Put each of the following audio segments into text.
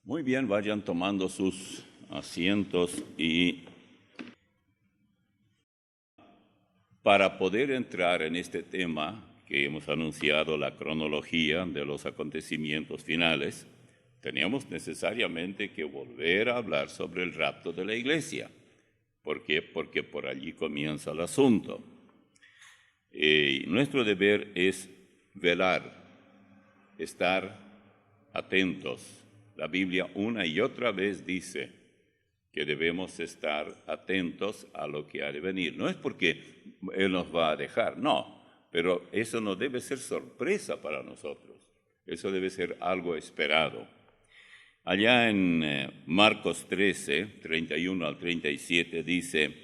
Muy bien, vayan tomando sus asientos y para poder entrar en este tema que hemos anunciado, la cronología de los acontecimientos finales, teníamos necesariamente que volver a hablar sobre el rapto de la iglesia. ¿Por qué? Porque por allí comienza el asunto. Nuestro deber es velar, estar atentos. La Biblia una y otra vez dice que debemos estar atentos a lo que ha de venir. No es porque Él nos va a dejar, no, pero eso no debe ser sorpresa para nosotros. Eso debe ser algo esperado. Allá en Marcos 13, 31 al 37 dice: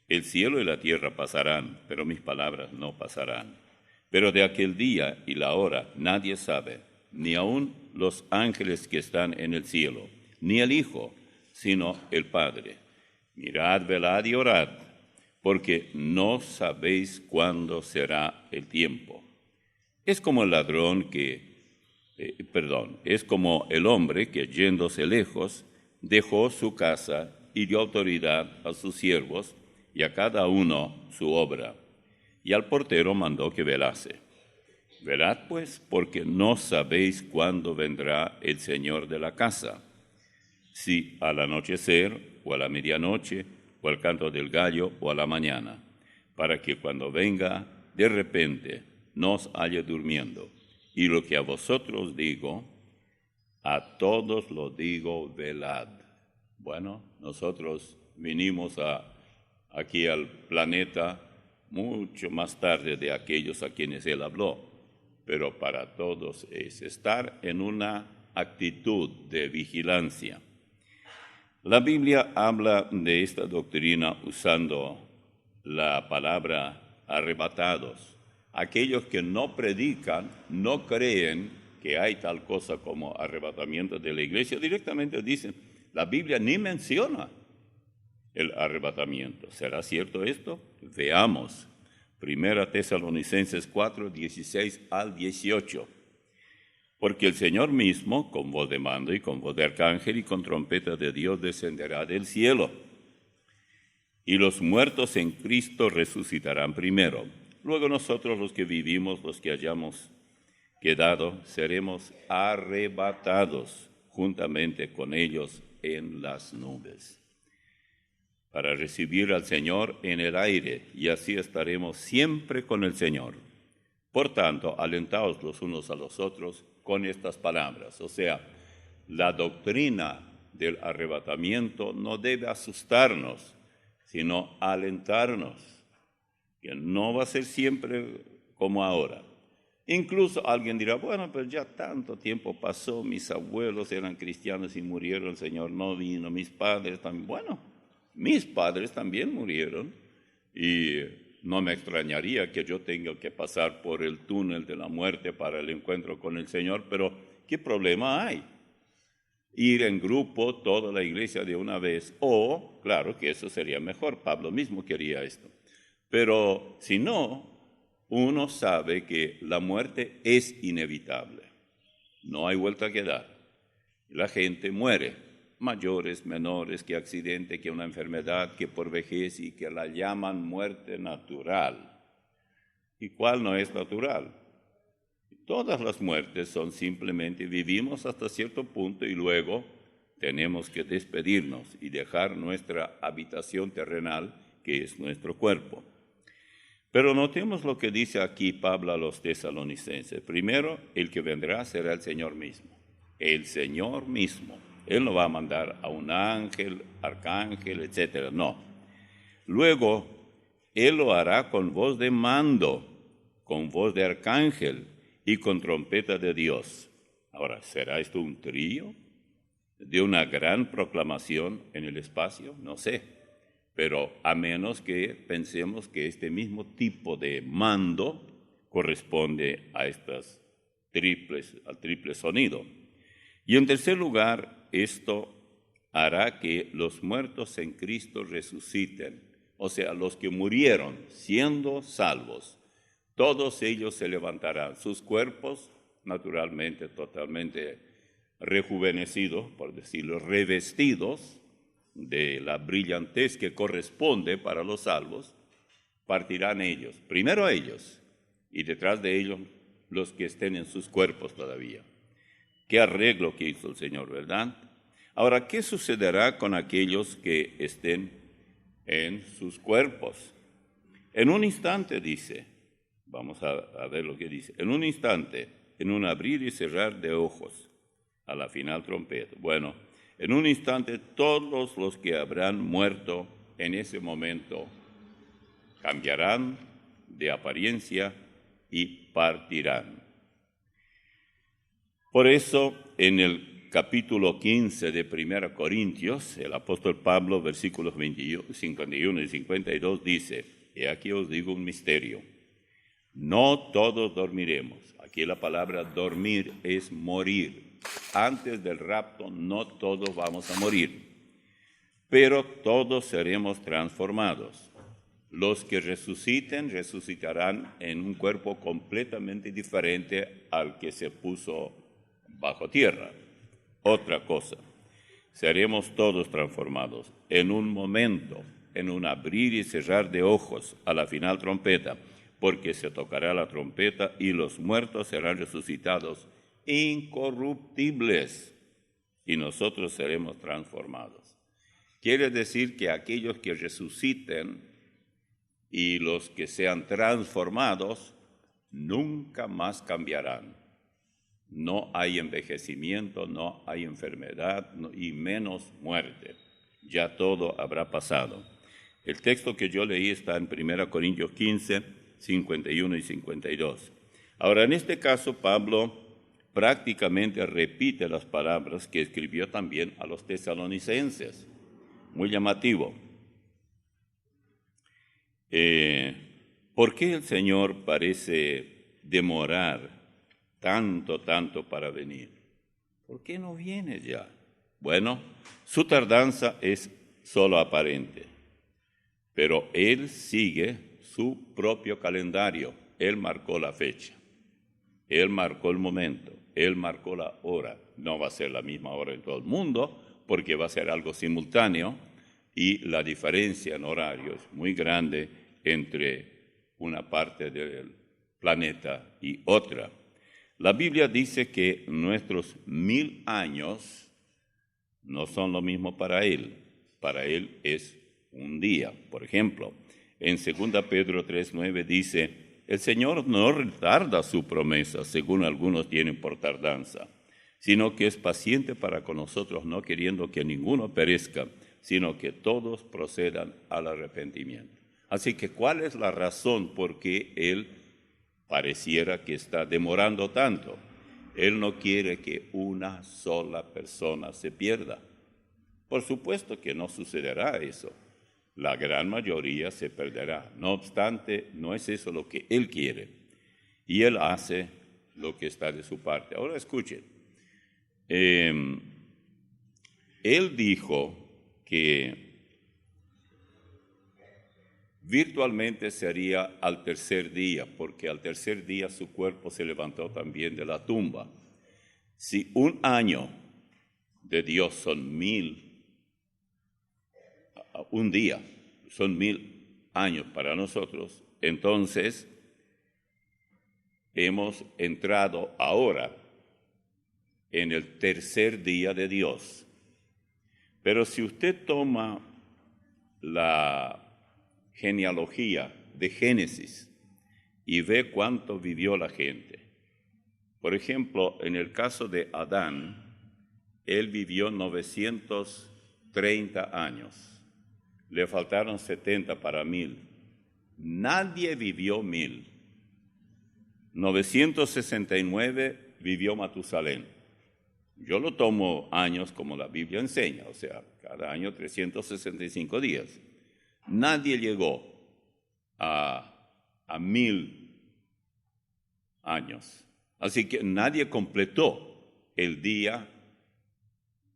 el cielo y la tierra pasarán, pero mis palabras no pasarán. Pero de aquel día y la hora nadie sabe, ni aun los ángeles que están en el cielo, ni el Hijo, sino el Padre. Mirad, velad y orad, porque no sabéis cuándo será el tiempo. Es como el ladrón es como el hombre que, yéndose lejos, dejó su casa y dio autoridad a sus siervos y a cada uno su obra, y al portero mandó que velase. Velad pues, porque no sabéis cuándo vendrá el Señor de la casa, si al anochecer, o a la medianoche, o al canto del gallo, o a la mañana, para que cuando venga de repente no os halle durmiendo. Y lo que a vosotros digo, a todos lo digo, velad. Bueno, nosotros vinimos aquí al planeta mucho más tarde de aquellos a quienes Él habló, pero para todos es estar en una actitud de vigilancia. La Biblia habla de esta doctrina usando la palabra arrebatados. Aquellos que no predican, no creen que hay tal cosa como arrebatamiento de la iglesia, directamente dicen, la Biblia ni menciona el arrebatamiento. ¿Será cierto esto? Veamos. 1 Tesalonicenses 4, 16 al 18. Porque el Señor mismo, con voz de mando y con voz de arcángel y con trompeta de Dios, descenderá del cielo. Y los muertos en Cristo resucitarán primero. Luego nosotros, los que vivimos, los que hayamos quedado, seremos arrebatados juntamente con ellos en las nubes, para recibir al Señor en el aire, y así estaremos siempre con el Señor. Por tanto, alentaos los unos a los otros con estas palabras. O sea, la doctrina del arrebatamiento no debe asustarnos, sino alentarnos, que no va a ser siempre como ahora. Incluso alguien dirá, bueno, pero ya tanto tiempo pasó, mis abuelos eran cristianos y murieron, el Señor no vino, mis padres también. Bueno, mis padres también murieron y no me extrañaría que yo tenga que pasar por el túnel de la muerte para el encuentro con el Señor, pero ¿qué problema hay? Ir en grupo, toda la iglesia de una vez, o, claro que eso sería mejor, Pablo mismo quería esto. Pero si no, uno sabe que la muerte es inevitable, no hay vuelta que dar. La gente muere, mayores, menores, que accidente, que una enfermedad, que por vejez, y que la llaman muerte natural. ¿Y cuál no es natural? Todas las muertes son simplemente vivimos hasta cierto punto y luego tenemos que despedirnos y dejar nuestra habitación terrenal, que es nuestro cuerpo. Pero notemos lo que dice aquí Pablo a los tesalonicenses. Primero, el que vendrá será el Señor mismo. El Señor mismo. Él no va a mandar a un ángel, arcángel, etc. No. Luego, Él lo hará con voz de mando, con voz de arcángel y con trompeta de Dios. Ahora, ¿será esto un trío de una gran proclamación en el espacio? No sé. Pero a menos que pensemos que este mismo tipo de mando corresponde a al triple sonido. Y en tercer lugar, esto hará que los muertos en Cristo resuciten, o sea, los que murieron siendo salvos, todos ellos se levantarán, sus cuerpos naturalmente totalmente rejuvenecidos, por decirlo, revestidos de la brillantez que corresponde para los salvos, partirán ellos, primero ellos, y detrás de ellos los que estén en sus cuerpos todavía. Qué arreglo que hizo el Señor, ¿verdad? Ahora, ¿qué sucederá con aquellos que estén en sus cuerpos? En un instante, dice, vamos a ver lo que dice, en un instante, en un abrir y cerrar de ojos, a la final trompeta. Bueno, en un instante todos los que habrán muerto en ese momento cambiarán de apariencia y partirán. Por eso, en el capítulo 15 de 1 Corintios, el apóstol Pablo, versículos 51 y 52, dice, «He aquí os digo un misterio, no todos dormiremos». Aquí la palabra dormir es morir. Antes del rapto no todos vamos a morir, pero todos seremos transformados. Los que resuciten, resucitarán en un cuerpo completamente diferente al que se puso bajo tierra. Otra cosa, seremos todos transformados en un momento, en un abrir y cerrar de ojos a la final trompeta, porque se tocará la trompeta y los muertos serán resucitados incorruptibles y nosotros seremos transformados. Quiere decir que aquellos que resuciten y los que sean transformados nunca más cambiarán. No hay envejecimiento, no hay enfermedad y menos muerte. Ya todo habrá pasado. El texto que yo leí está en 1 Corintios 15, 51 y 52. Ahora, en este caso, Pablo prácticamente repite las palabras que escribió también a los tesalonicenses. Muy llamativo. ¿Por qué el Señor parece demorar tanto para venir? ¿Por qué no viene ya? Bueno, su tardanza es solo aparente, pero Él sigue su propio calendario. Él marcó la fecha, Él marcó el momento, Él marcó la hora. No va a ser la misma hora en todo el mundo, porque va a ser algo simultáneo, y la diferencia en horario es muy grande entre una parte del planeta y otra. La Biblia dice que nuestros 1000 años no son lo mismo para Él. Para Él es un día. Por ejemplo, en 2 Pedro 3:9 dice, el Señor no retarda su promesa, según algunos tienen por tardanza, sino que es paciente para con nosotros, no queriendo que ninguno perezca, sino que todos procedan al arrepentimiento. Así que, ¿cuál es la razón por qué Él pareciera que está demorando tanto? Él no quiere que una sola persona se pierda. Por supuesto que no sucederá eso. La gran mayoría se perderá. No obstante, no es eso lo que Él quiere. Y Él hace lo que está de su parte. Ahora escuchen. Él dijo que virtualmente sería al tercer día, porque al tercer día su cuerpo se levantó también de la tumba. Si un año de Dios son 1000, un día son 1000 años para nosotros, entonces hemos entrado ahora en el tercer día de Dios. Pero si usted toma la genealogía de Génesis y ve cuánto vivió la gente. Por ejemplo, en el caso de Adán, él vivió 930 años. Le faltaron 70 para 1000. Nadie vivió 1000. 969 vivió Matusalén. Yo lo tomo años como la Biblia enseña, o sea, cada año 365 días. Nadie llegó a 1000 años. Así que nadie completó el día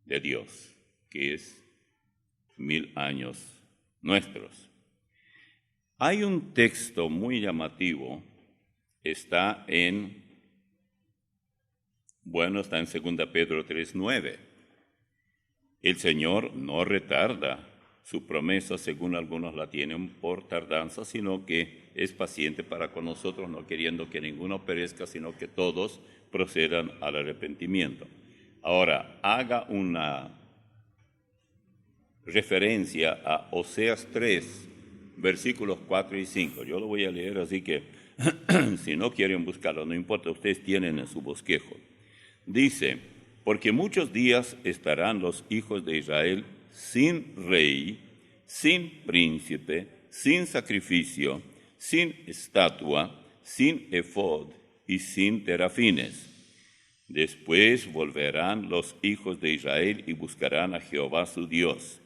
de Dios, que es 1000 años nuestros. Hay un texto muy llamativo, está en Bueno, está en 2 Pedro 3:9. El Señor no retarda su promesa, según algunos la tienen por tardanza, sino que es paciente para con nosotros, no queriendo que ninguno perezca, sino que todos procedan al arrepentimiento. Ahora, haga una referencia a Oseas 3, versículos 4 y 5. Yo lo voy a leer, así que si no quieren buscarlo, no importa, ustedes tienen en su bosquejo. Dice: porque muchos días estarán los hijos de Israel sin rey, sin príncipe, sin sacrificio, sin estatua, sin efod y sin terafines. Después volverán los hijos de Israel y buscarán a Jehová su Dios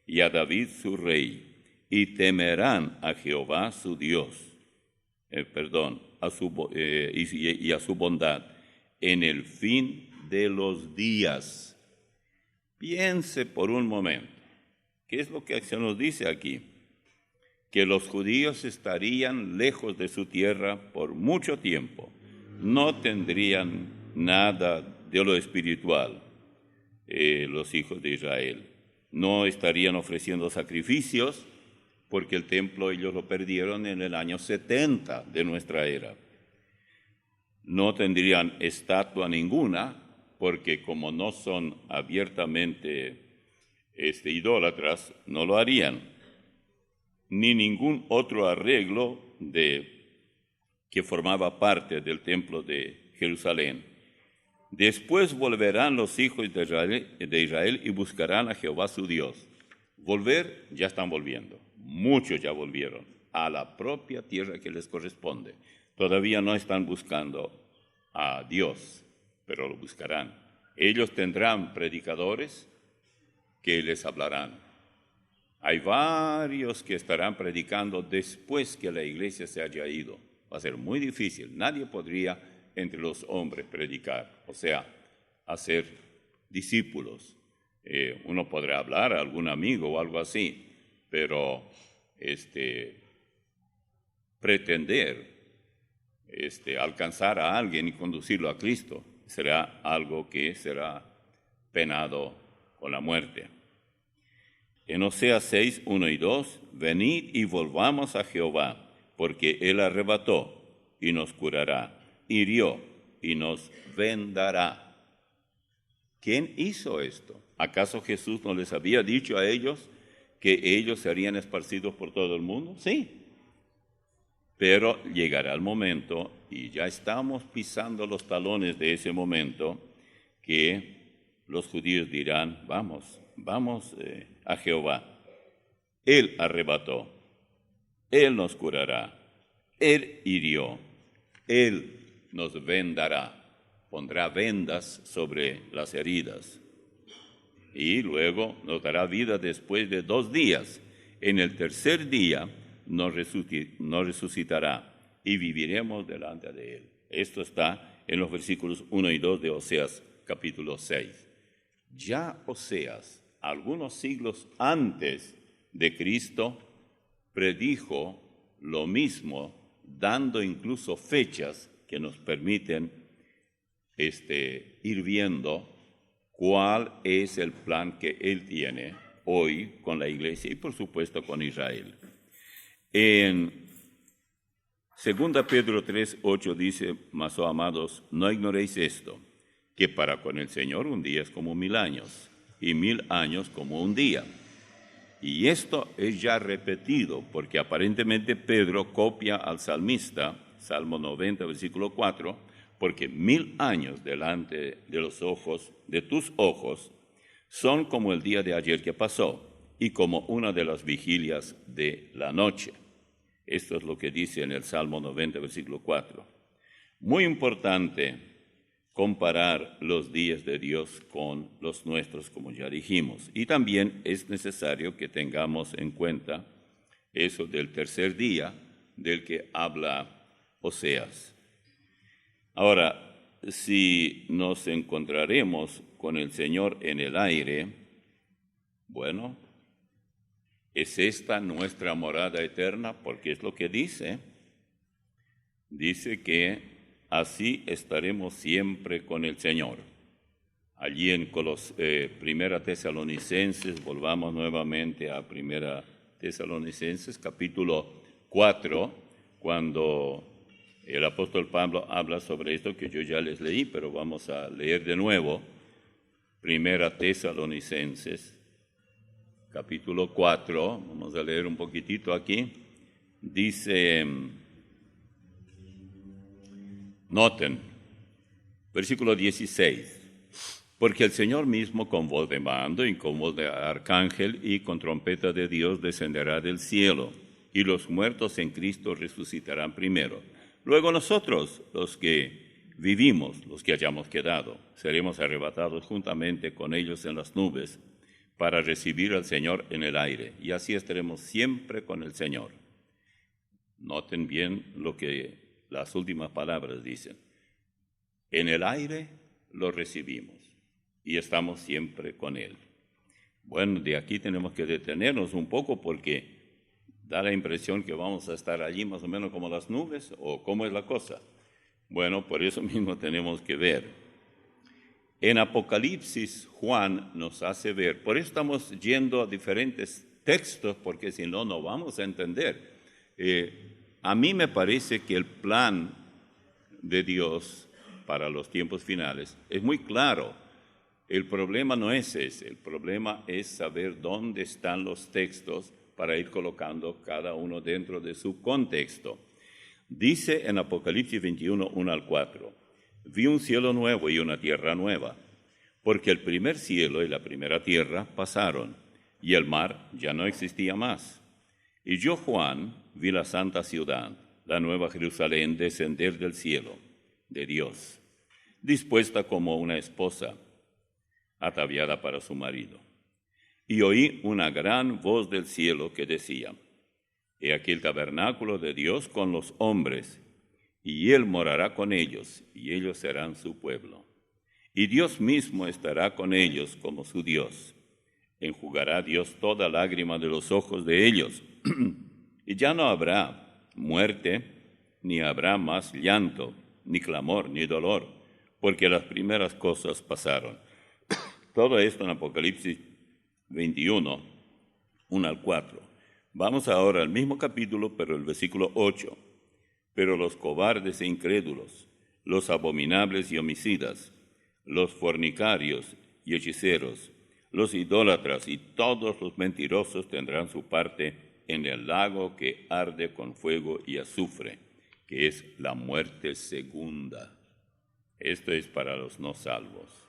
y a David su rey, y temerán a Jehová su Dios, y a su bondad en el fin de los días. Piense por un momento, ¿qué es lo que se nos dice aquí? Que los judíos estarían lejos de su tierra por mucho tiempo, no tendrían nada de lo espiritual, los hijos de Israel. No estarían ofreciendo sacrificios, porque el templo ellos lo perdieron en el año 70 de nuestra era. No tendrían estatua ninguna, porque como no son abiertamente idólatras, no lo harían, ni ningún otro arreglo que formaba parte del templo de Jerusalén. Después volverán los hijos de Israel y buscarán a Jehová su Dios. Volver, ya están volviendo. Muchos ya volvieron a la propia tierra que les corresponde. Todavía no están buscando a Dios, pero lo buscarán. Ellos tendrán predicadores que les hablarán. Hay varios que estarán predicando después que la iglesia se haya ido. Va a ser muy difícil. Nadie podría entre los hombres predicar, o sea, hacer discípulos. Uno podrá hablar a algún amigo o algo así, pero pretender alcanzar a alguien y conducirlo a Cristo será algo que será penado con la muerte. En Oseas 6, 1 y 2, venid y volvamos a Jehová, porque Él arrebató y nos curará, hirió y nos vendará. ¿Quién hizo esto? ¿Acaso Jesús no les había dicho a ellos que ellos serían esparcidos por todo el mundo? Sí. Pero llegará el momento, y ya estamos pisando los talones de ese momento, que los judíos dirán, vamos a Jehová. Él arrebató, Él nos curará, Él hirió, Él nos vendará, pondrá vendas sobre las heridas. Y luego nos dará vida después de 2 días. En el tercer día nos resucitará y viviremos delante de Él. Esto está en los versículos 1 y 2 de Oseas capítulo 6. Ya Oseas, algunos siglos antes de Cristo, predijo lo mismo, dando incluso fechas que nos permiten ir viendo cuál es el plan que Él tiene hoy con la iglesia y por supuesto con Israel. En 2 Pedro 3, 8 dice, mas, oh amados, no ignoréis esto, que para con el Señor un día es como 1000 años, y 1000 años como un día. Y esto es ya repetido, porque aparentemente Pedro copia al salmista, Salmo 90, versículo 4, porque 1000 años delante de los ojos, de tus ojos, son como el día de ayer que pasó, y como una de las vigilias de la noche. Esto es lo que dice en el Salmo 90, versículo 4. Muy importante comparar los días de Dios con los nuestros, como ya dijimos. Y también es necesario que tengamos en cuenta eso del tercer día del que habla Oseas. Ahora, si nos encontraremos con el Señor en el aire, bueno, ¿es esta nuestra morada eterna? Porque es lo que dice. Dice que así estaremos siempre con el Señor. Allí en Primera Tesalonicenses, volvamos nuevamente a Primera Tesalonicenses, capítulo 4, cuando el apóstol Pablo habla sobre esto que yo ya les leí, pero vamos a leer de nuevo. Primera Tesalonicenses, capítulo 4, vamos a leer un poquitito aquí. Dice, noten, versículo 16. Porque el Señor mismo con voz de mando y con voz de arcángel y con trompeta de Dios descenderá del cielo, y los muertos en Cristo resucitarán primero. Luego nosotros, los que vivimos, los que hayamos quedado, seremos arrebatados juntamente con ellos en las nubes para recibir al Señor en el aire, y así estaremos siempre con el Señor. Noten bien lo que las últimas palabras dicen. En el aire lo recibimos y estamos siempre con Él. Bueno, de aquí tenemos que detenernos un poco porque da la impresión que vamos a estar allí más o menos como las nubes, o cómo es la cosa. Bueno, por eso mismo tenemos que ver. En Apocalipsis, Juan nos hace ver, por eso estamos yendo a diferentes textos, porque si no, no vamos a entender. A mí me parece que el plan de Dios para los tiempos finales es muy claro. El problema no es ese, el problema es saber dónde están los textos para ir colocando cada uno dentro de su contexto. Dice en Apocalipsis 21, 1 al 4, vi un cielo nuevo y una tierra nueva, porque el primer cielo y la primera tierra pasaron, y el mar ya no existía más. Y yo, Juan, vi la santa ciudad, la nueva Jerusalén, descender del cielo, de Dios, dispuesta como una esposa, ataviada para su marido. Y oí una gran voz del cielo que decía, he aquí el tabernáculo de Dios con los hombres, y Él morará con ellos, y ellos serán su pueblo. Y Dios mismo estará con ellos como su Dios. Enjugará Dios toda lágrima de los ojos de ellos. Y ya no habrá muerte, ni habrá más llanto, ni clamor, ni dolor, porque las primeras cosas pasaron. Todo esto en Apocalipsis 21, 1 al 4. Vamos ahora al mismo capítulo, pero el versículo 8. Pero los cobardes e incrédulos, los abominables y homicidas, los fornicarios y hechiceros, los idólatras y todos los mentirosos tendrán su parte en el lago que arde con fuego y azufre, que es la muerte segunda. Esto es para los no salvos.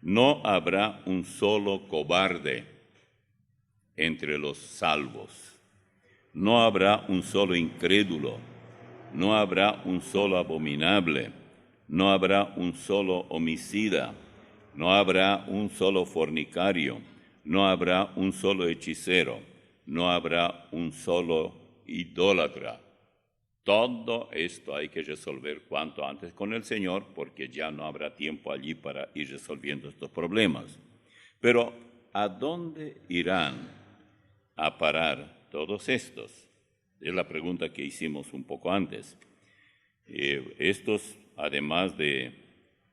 No habrá un solo cobarde entre los salvos. No habrá un solo incrédulo. No habrá un solo abominable. No habrá un solo homicida. No habrá un solo fornicario. No habrá un solo hechicero. No habrá un solo idólatra. Todo esto hay que resolver cuanto antes con el Señor, porque ya no habrá tiempo allí para ir resolviendo estos problemas. Pero, ¿a dónde irán a parar todos estos? Es la pregunta que hicimos un poco antes. Estos, además de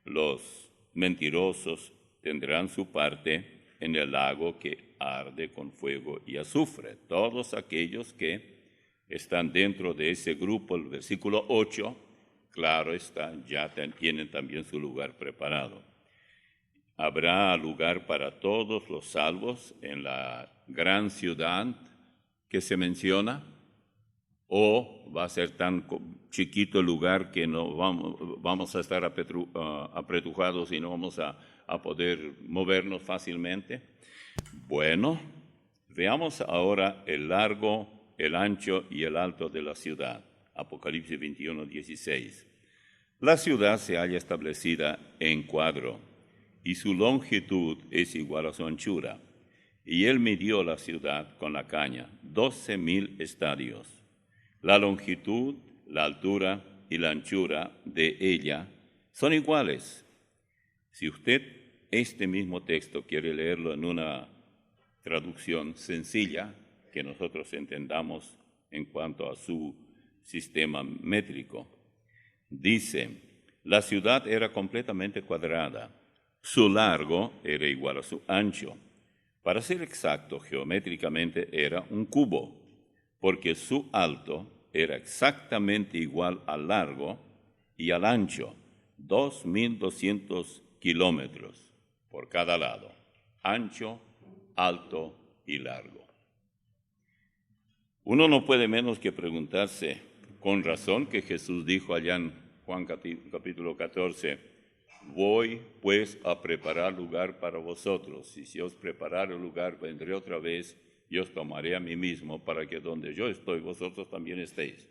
los mentirosos, tendrán su parte en el lago que arde con fuego y azufre. Todos aquellos que están dentro de ese grupo, el versículo 8, claro está, ya tienen también su lugar preparado. Habrá lugar para todos los salvos en la gran ciudad que se menciona, o va a ser tan chiquito el lugar que no vamos a estar apretujados y no vamos a poder movernos fácilmente. Bueno, veamos ahora el largo, el ancho y el alto de la ciudad. Apocalipsis 21, 16. La ciudad se halla establecida en cuadro, y su longitud es igual a su anchura. Y él midió la ciudad con la caña, 12,000 estadios. La longitud, la altura y la anchura de ella son iguales. Si usted este mismo texto quiere leerlo en una traducción sencilla, que nosotros entendamos en cuanto a su sistema métrico, Dice, la ciudad era completamente cuadrada, su largo era igual a su ancho. Para ser exacto, geométricamente era un cubo, porque su alto era exactamente igual al largo y al ancho, 2.200 kilómetros por cada lado, ancho, alto y largo. Uno no puede menos que preguntarse, con razón que Jesús dijo allá en Juan capítulo 14, voy pues a preparar lugar para vosotros, y si os preparare el lugar, vendré otra vez y os tomaré a mí mismo, para que donde yo estoy, vosotros también estéis.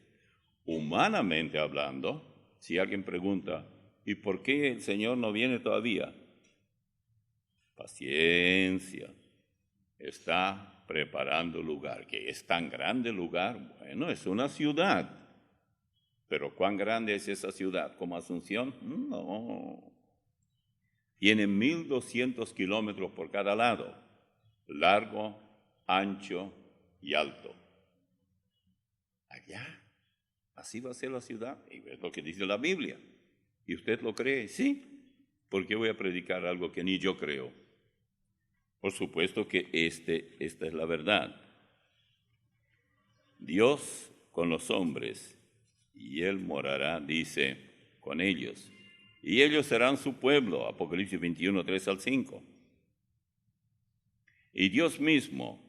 Humanamente hablando, si alguien pregunta, ¿y por qué el Señor no viene todavía? Paciencia, está preparando lugar. ¿Que es tan grande el lugar? Bueno, es una ciudad. Pero ¿cuán grande es esa ciudad? ¿Como Asunción? No. Tiene 1.200 kilómetros por cada lado, largo, ancho y alto. Allá, así va a ser la ciudad, y es lo que dice la Biblia. ¿Y usted lo cree? Sí. ¿Por qué voy a predicar algo que ni yo creo? Por supuesto que esta es la verdad. Dios con los hombres, y Él morará, dice, con ellos. Y ellos serán su pueblo, Apocalipsis 21, 3 al 5. Y Dios mismo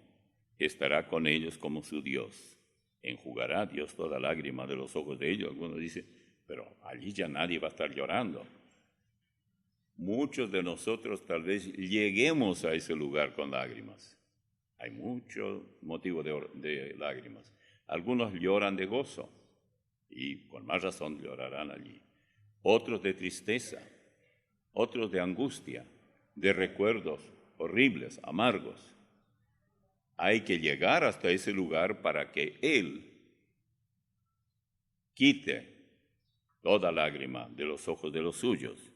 estará con ellos como su Dios. Enjugará Dios toda lágrima de los ojos de ellos. Algunos dicen, pero allí ya nadie va a estar llorando. Muchos de nosotros tal vez lleguemos a ese lugar con lágrimas. Hay mucho motivo de lágrimas. Algunos lloran de gozo y con más razón llorarán allí. Otros de tristeza, otros de angustia, de recuerdos horribles, amargos. Hay que llegar hasta ese lugar para que Él quite toda lágrima de los ojos de los suyos.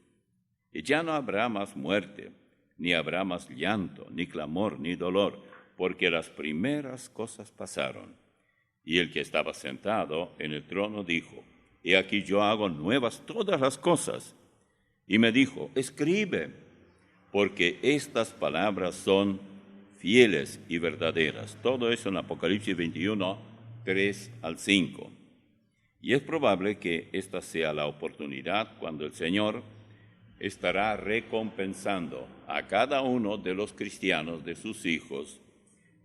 Y ya no habrá más muerte, ni habrá más llanto, ni clamor, ni dolor, porque las primeras cosas pasaron. Y el que estaba sentado en el trono dijo, he aquí yo hago nuevas todas las cosas. Y me dijo, escribe, porque estas palabras son fieles y verdaderas. Todo eso en Apocalipsis 21, 3 al 5. Y es probable que esta sea la oportunidad cuando el Señor estará recompensando a cada uno de los cristianos, de sus hijos,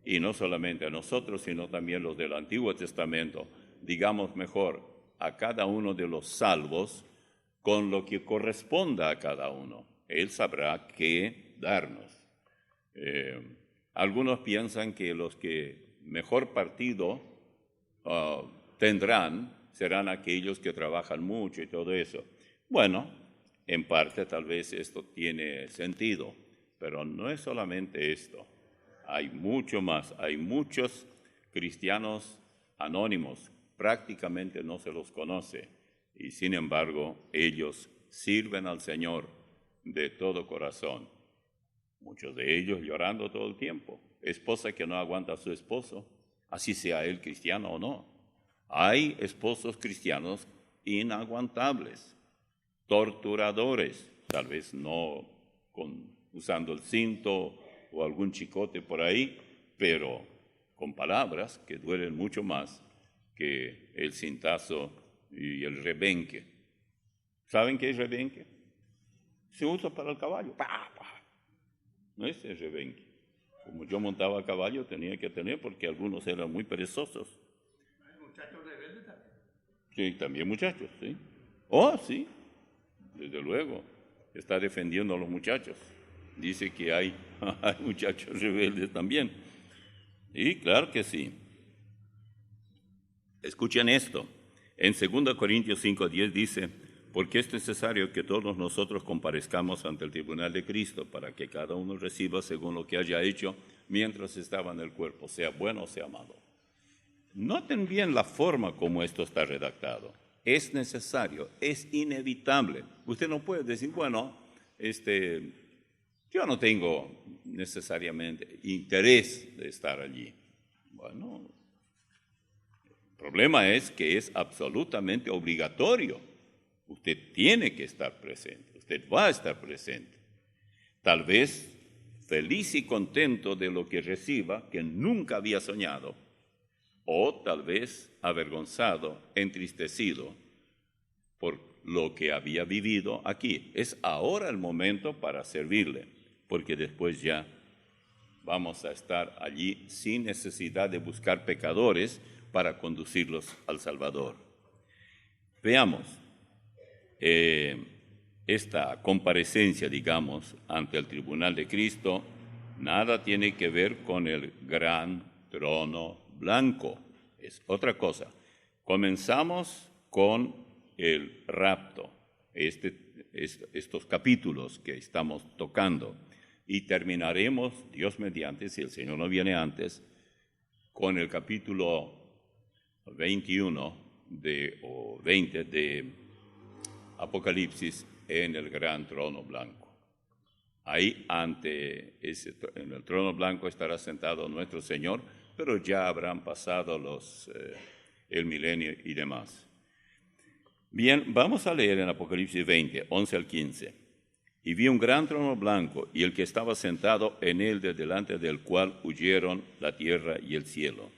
y no solamente a nosotros, sino también los del Antiguo Testamento, digamos mejor, a cada uno de los salvos, con lo que corresponda a cada uno. Él sabrá qué darnos. Algunos piensan que los que mejor partido tendrán serán aquellos que trabajan mucho y todo eso. Bueno, en parte tal vez esto tiene sentido, pero no es solamente esto. Hay mucho más. Hay muchos cristianos anónimos, prácticamente no se los conoce, y sin embargo ellos sirven al Señor de todo corazón. Muchos de ellos llorando todo el tiempo. Esposa que no aguanta a su esposo, así sea él cristiano o no. Hay esposos cristianos inaguantables, torturadores, tal vez no usando el cinto o algún chicote por ahí, pero con palabras que duelen mucho más que el cintazo y el rebenque. ¿Saben qué es rebenque? Se usa para el caballo. ¡Pah, pah! No es el rebenque. Como yo montaba a caballo tenía que tener porque algunos eran muy perezosos. ¿Hay muchachos rebeldes también? Sí, también muchachos, sí. Oh, sí, desde luego. Está defendiendo a los muchachos. Dice que hay muchachos rebeldes también. Y claro que sí. Escuchen esto. En 2 Corintios 5:10 dice, porque es necesario que todos nosotros comparezcamos ante el tribunal de Cristo para que cada uno reciba según lo que haya hecho mientras estaba en el cuerpo, sea bueno o sea malo. Noten bien la forma como esto está redactado. Es necesario, es inevitable. Usted no puede decir, bueno, yo no tengo necesariamente interés de estar allí. Bueno, el problema es que es absolutamente obligatorio Usted tiene que estar presente, usted va a estar presente. Tal vez feliz y contento de lo que reciba, que nunca había soñado, o tal vez avergonzado, entristecido por lo que había vivido aquí. Es ahora el momento para servirle, porque después ya vamos a estar allí sin necesidad de buscar pecadores para conducirlos al Salvador. Veamos esta comparecencia, digamos, ante el tribunal de Cristo. Nada tiene que ver con el gran trono blanco, es otra cosa. Comenzamos con el rapto, estos capítulos que estamos tocando, y terminaremos, Dios mediante, si el Señor no viene antes, con el capítulo 21 o 20 de Apocalipsis en el gran trono blanco. Ahí en el trono blanco estará sentado nuestro Señor, pero ya habrán pasado el milenio y demás. Bien, vamos a leer en Apocalipsis 20, 11 al 15. Y vi un gran trono blanco, y el que estaba sentado en él, de delante del cual huyeron la tierra y el cielo,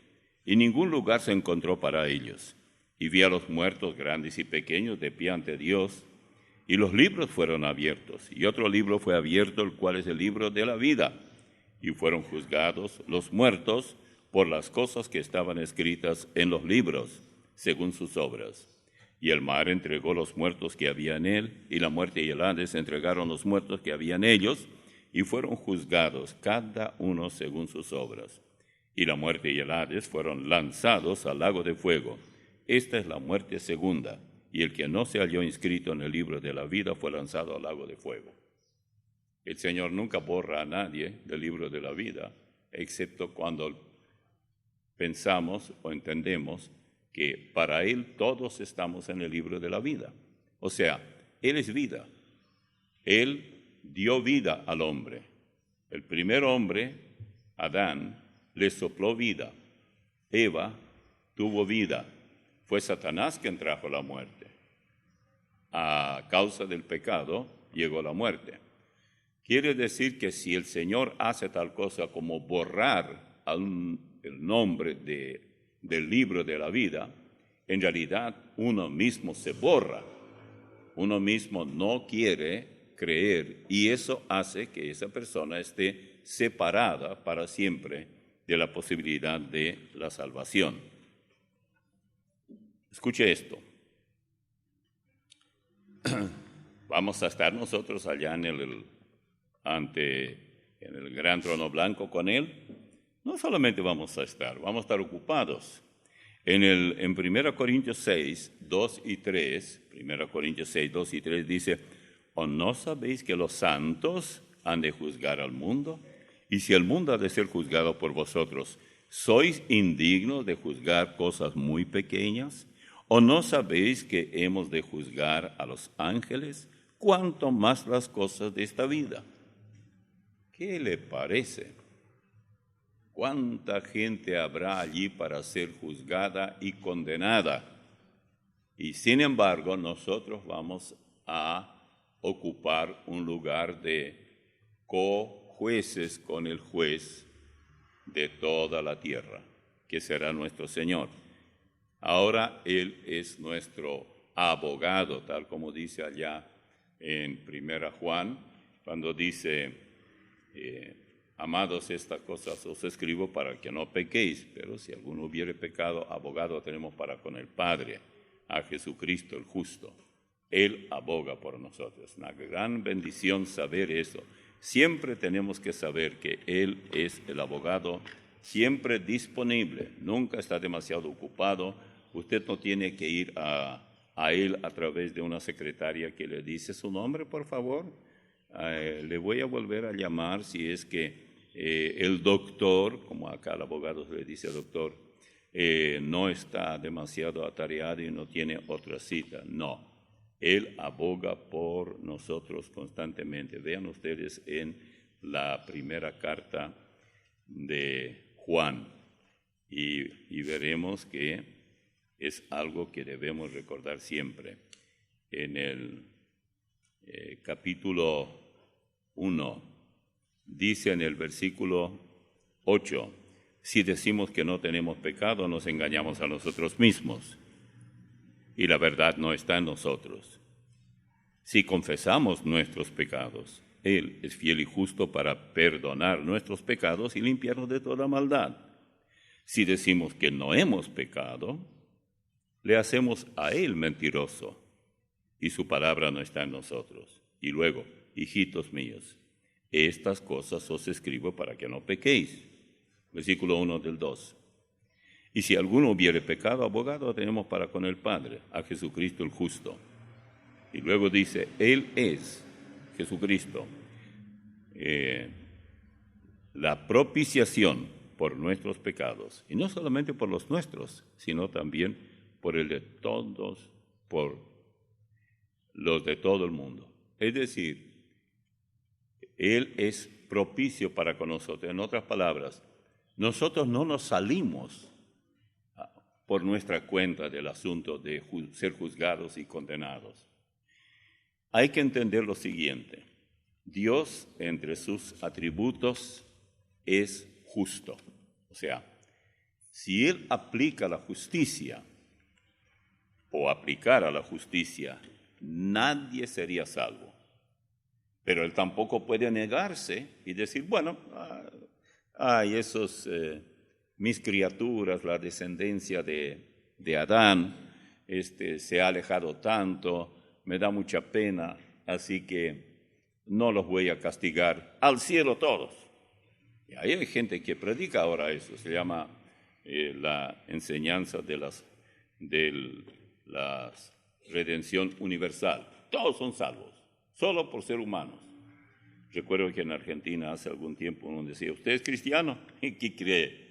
y ningún lugar se encontró para ellos. Y vi a los muertos, grandes y pequeños, de pie ante Dios, y los libros fueron abiertos, y otro libro fue abierto, el cual es el libro de la vida, y fueron juzgados los muertos por las cosas que estaban escritas en los libros, según sus obras. Y el mar entregó los muertos que había en él, y la muerte y el Hades entregaron los muertos que había en ellos, y fueron juzgados cada uno según sus obras. Y la muerte y el Hades fueron lanzados al lago de fuego. Esta es la muerte segunda, y el que no se halló inscrito en el libro de la vida fue lanzado al lago de fuego. El Señor nunca borra a nadie del libro de la vida, excepto cuando pensamos o entendemos que para Él todos estamos en el libro de la vida. O sea, Él es vida. Él dio vida al hombre. El primer hombre, Adán, le sopló vida. Eva tuvo vida. Fue Satanás quien trajo la muerte. A causa del pecado llegó la muerte. Quiere decir que si el Señor hace tal cosa como borrar el nombre del libro de la vida, en realidad uno mismo se borra. Uno mismo no quiere creer, y eso hace que esa persona esté separada para siempre de la posibilidad de la salvación. Escuche esto. Vamos a estar nosotros allá en el gran trono blanco con Él. No solamente vamos a estar ocupados. En 1 Corintios 6, 2 y 3, 1 Corintios 6, 2 y 3 dice: ¿O no sabéis que los santos han de juzgar al mundo? Y si el mundo ha de ser juzgado por vosotros, ¿sois indignos de juzgar cosas muy pequeñas? ¿O no sabéis que hemos de juzgar a los ángeles? ¿Cuánto más las cosas de esta vida? ¿Qué le parece? ¿Cuánta gente habrá allí para ser juzgada y condenada? Y sin embargo, nosotros vamos a ocupar un lugar de cojueces con el juez de toda la tierra, que será nuestro Señor. Ahora Él es nuestro abogado, tal como dice allá en 1 Juan, cuando dice: amados, estas cosas os escribo para que no pequéis, pero si alguno hubiere pecado, abogado tenemos para con el Padre, a Jesucristo el justo. Él aboga por nosotros. Una gran bendición saber eso. Siempre tenemos que saber que Él es el abogado, siempre disponible, nunca está demasiado ocupado. Usted no tiene que ir a Él a través de una secretaria que le dice: su nombre, por favor. Le voy a volver a llamar si es que el doctor, como acá el abogado le dice doctor, no está demasiado atareado y no tiene otra cita. No, Él aboga por nosotros constantemente. Vean ustedes en la primera carta de Juan y veremos que es algo que debemos recordar siempre. en el capítulo 1, dice en el versículo 8, si decimos que no tenemos pecado, nos engañamos a nosotros mismos, y la verdad no está en nosotros. Si confesamos nuestros pecados, Él es fiel y justo para perdonar nuestros pecados y limpiarnos de toda maldad. Si decimos que no hemos pecado, le hacemos a Él mentiroso, y su palabra no está en nosotros. Y luego, hijitos míos, estas cosas os escribo para que no pequéis. Versículo 1 del 2. Y si alguno hubiere pecado, abogado tenemos para con el Padre, a Jesucristo el justo. Y luego dice, Él es, Jesucristo, la propiciación por nuestros pecados. Y no solamente por los nuestros, sino también por el de todos, por los de todo el mundo. Es decir, Él es propicio para con nosotros. En otras palabras, nosotros no nos salimos por nuestra cuenta del asunto de ser juzgados y condenados. Hay que entender lo siguiente. Dios, entre sus atributos, es justo. O sea, si Él aplica la justicia o aplicara la justicia, nadie sería salvo. Pero Él tampoco puede negarse y decir, bueno, esos mis criaturas, la descendencia de Adán, se ha alejado tanto, me da mucha pena, así que no los voy a castigar, al cielo todos. Y ahí hay gente que predica ahora eso, se llama la enseñanza de la redención universal. Todos son salvos, solo por ser humanos. Recuerdo que en Argentina hace algún tiempo uno decía, ¿usted es cristiano? ¿Y qué cree?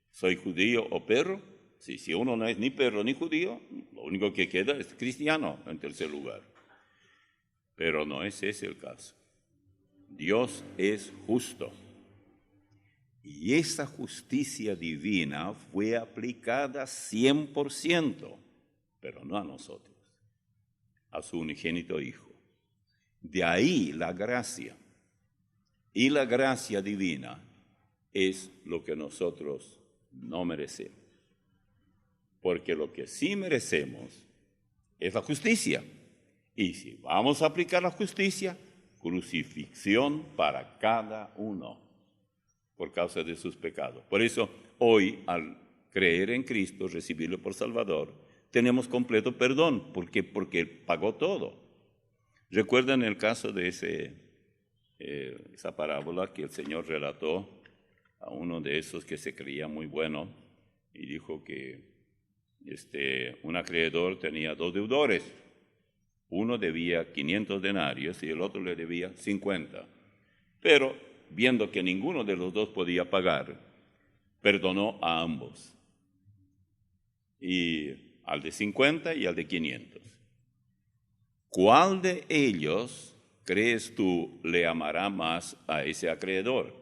¿Soy judío o perro? Si uno no es ni perro ni judío, lo único que queda es cristiano en tercer lugar. Pero no es ese el caso. Dios es justo. Y esa justicia divina fue aplicada 100%, pero no a nosotros, a su unigénito Hijo. De ahí la gracia. Y la gracia divina es lo que nosotros no merecemos. Porque lo que sí merecemos es la justicia. Y si vamos a aplicar la justicia, crucifixión para cada uno por causa de sus pecados. Por eso, hoy, al creer en Cristo, recibirlo por Salvador, tenemos completo perdón, porque Él pagó todo. ¿Recuerdan el caso de esa parábola que el Señor relató a uno de esos que se creía muy bueno y dijo que un acreedor tenía 2 deudores? Uno debía 500 denarios y el otro le debía 50. Pero, viendo que ninguno de los dos podía pagar, perdonó a ambos. Y al de 50 y al de 500. ¿Cuál de ellos crees tú le amará más a ese acreedor?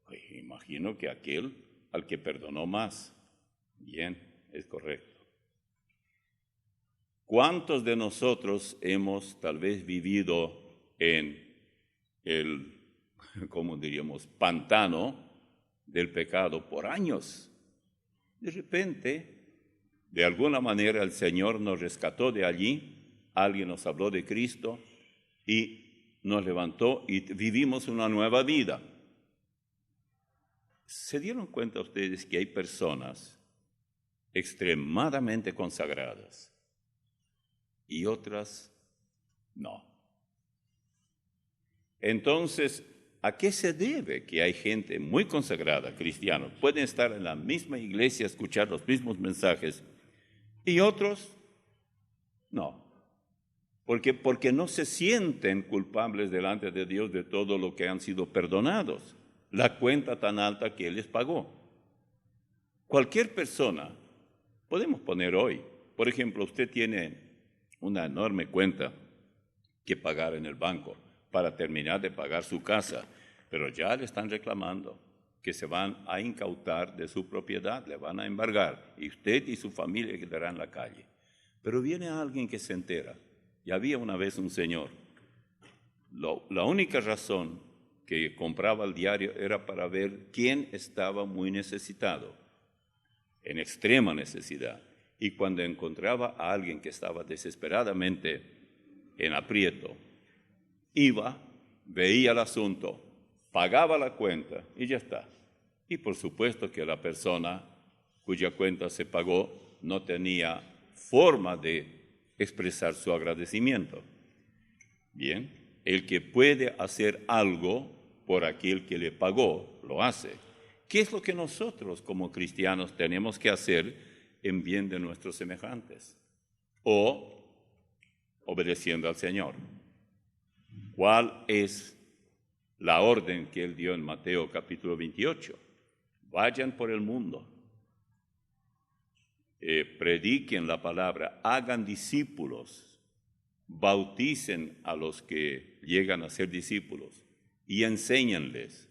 Pues imagino que aquel al que perdonó más. Bien, es correcto. ¿Cuántos de nosotros hemos tal vez vivido en el, ¿cómo diríamos?, pantano del pecado por años? De repente, de alguna manera el Señor nos rescató de allí, alguien nos habló de Cristo y nos levantó y vivimos una nueva vida. ¿Se dieron cuenta ustedes que hay personas extremadamente consagradas y otras no? Entonces, ¿a qué se debe que hay gente muy consagrada, cristianos, pueden estar en la misma iglesia, escuchar los mismos mensajes, y otros no? Porque no se sienten culpables delante de Dios de todo lo que han sido perdonados, la cuenta tan alta que Él les pagó. Cualquier persona, podemos poner hoy, por ejemplo, usted tiene una enorme cuenta que pagar en el banco para terminar de pagar su casa, pero ya le están reclamando que se van a incautar de su propiedad, le van a embargar, y usted y su familia quedarán en la calle. Pero viene alguien que se entera Y había una vez un señor. La única razón que compraba el diario era para ver quién estaba muy necesitado, en extrema necesidad. Y cuando encontraba a alguien que estaba desesperadamente en aprieto, iba, veía el asunto, pagaba la cuenta y ya está. Y por supuesto que la persona cuya cuenta se pagó no tenía forma de expresar su agradecimiento. Bien, el que puede hacer algo por aquel que le pagó, lo hace. ¿Qué es lo que nosotros como cristianos tenemos que hacer en bien de nuestros semejantes? O obedeciendo al Señor. ¿Cuál es la orden que Él dio en Mateo capítulo 28? Vayan por el mundo, prediquen la palabra, hagan discípulos, bauticen a los que llegan a ser discípulos y enséñenles.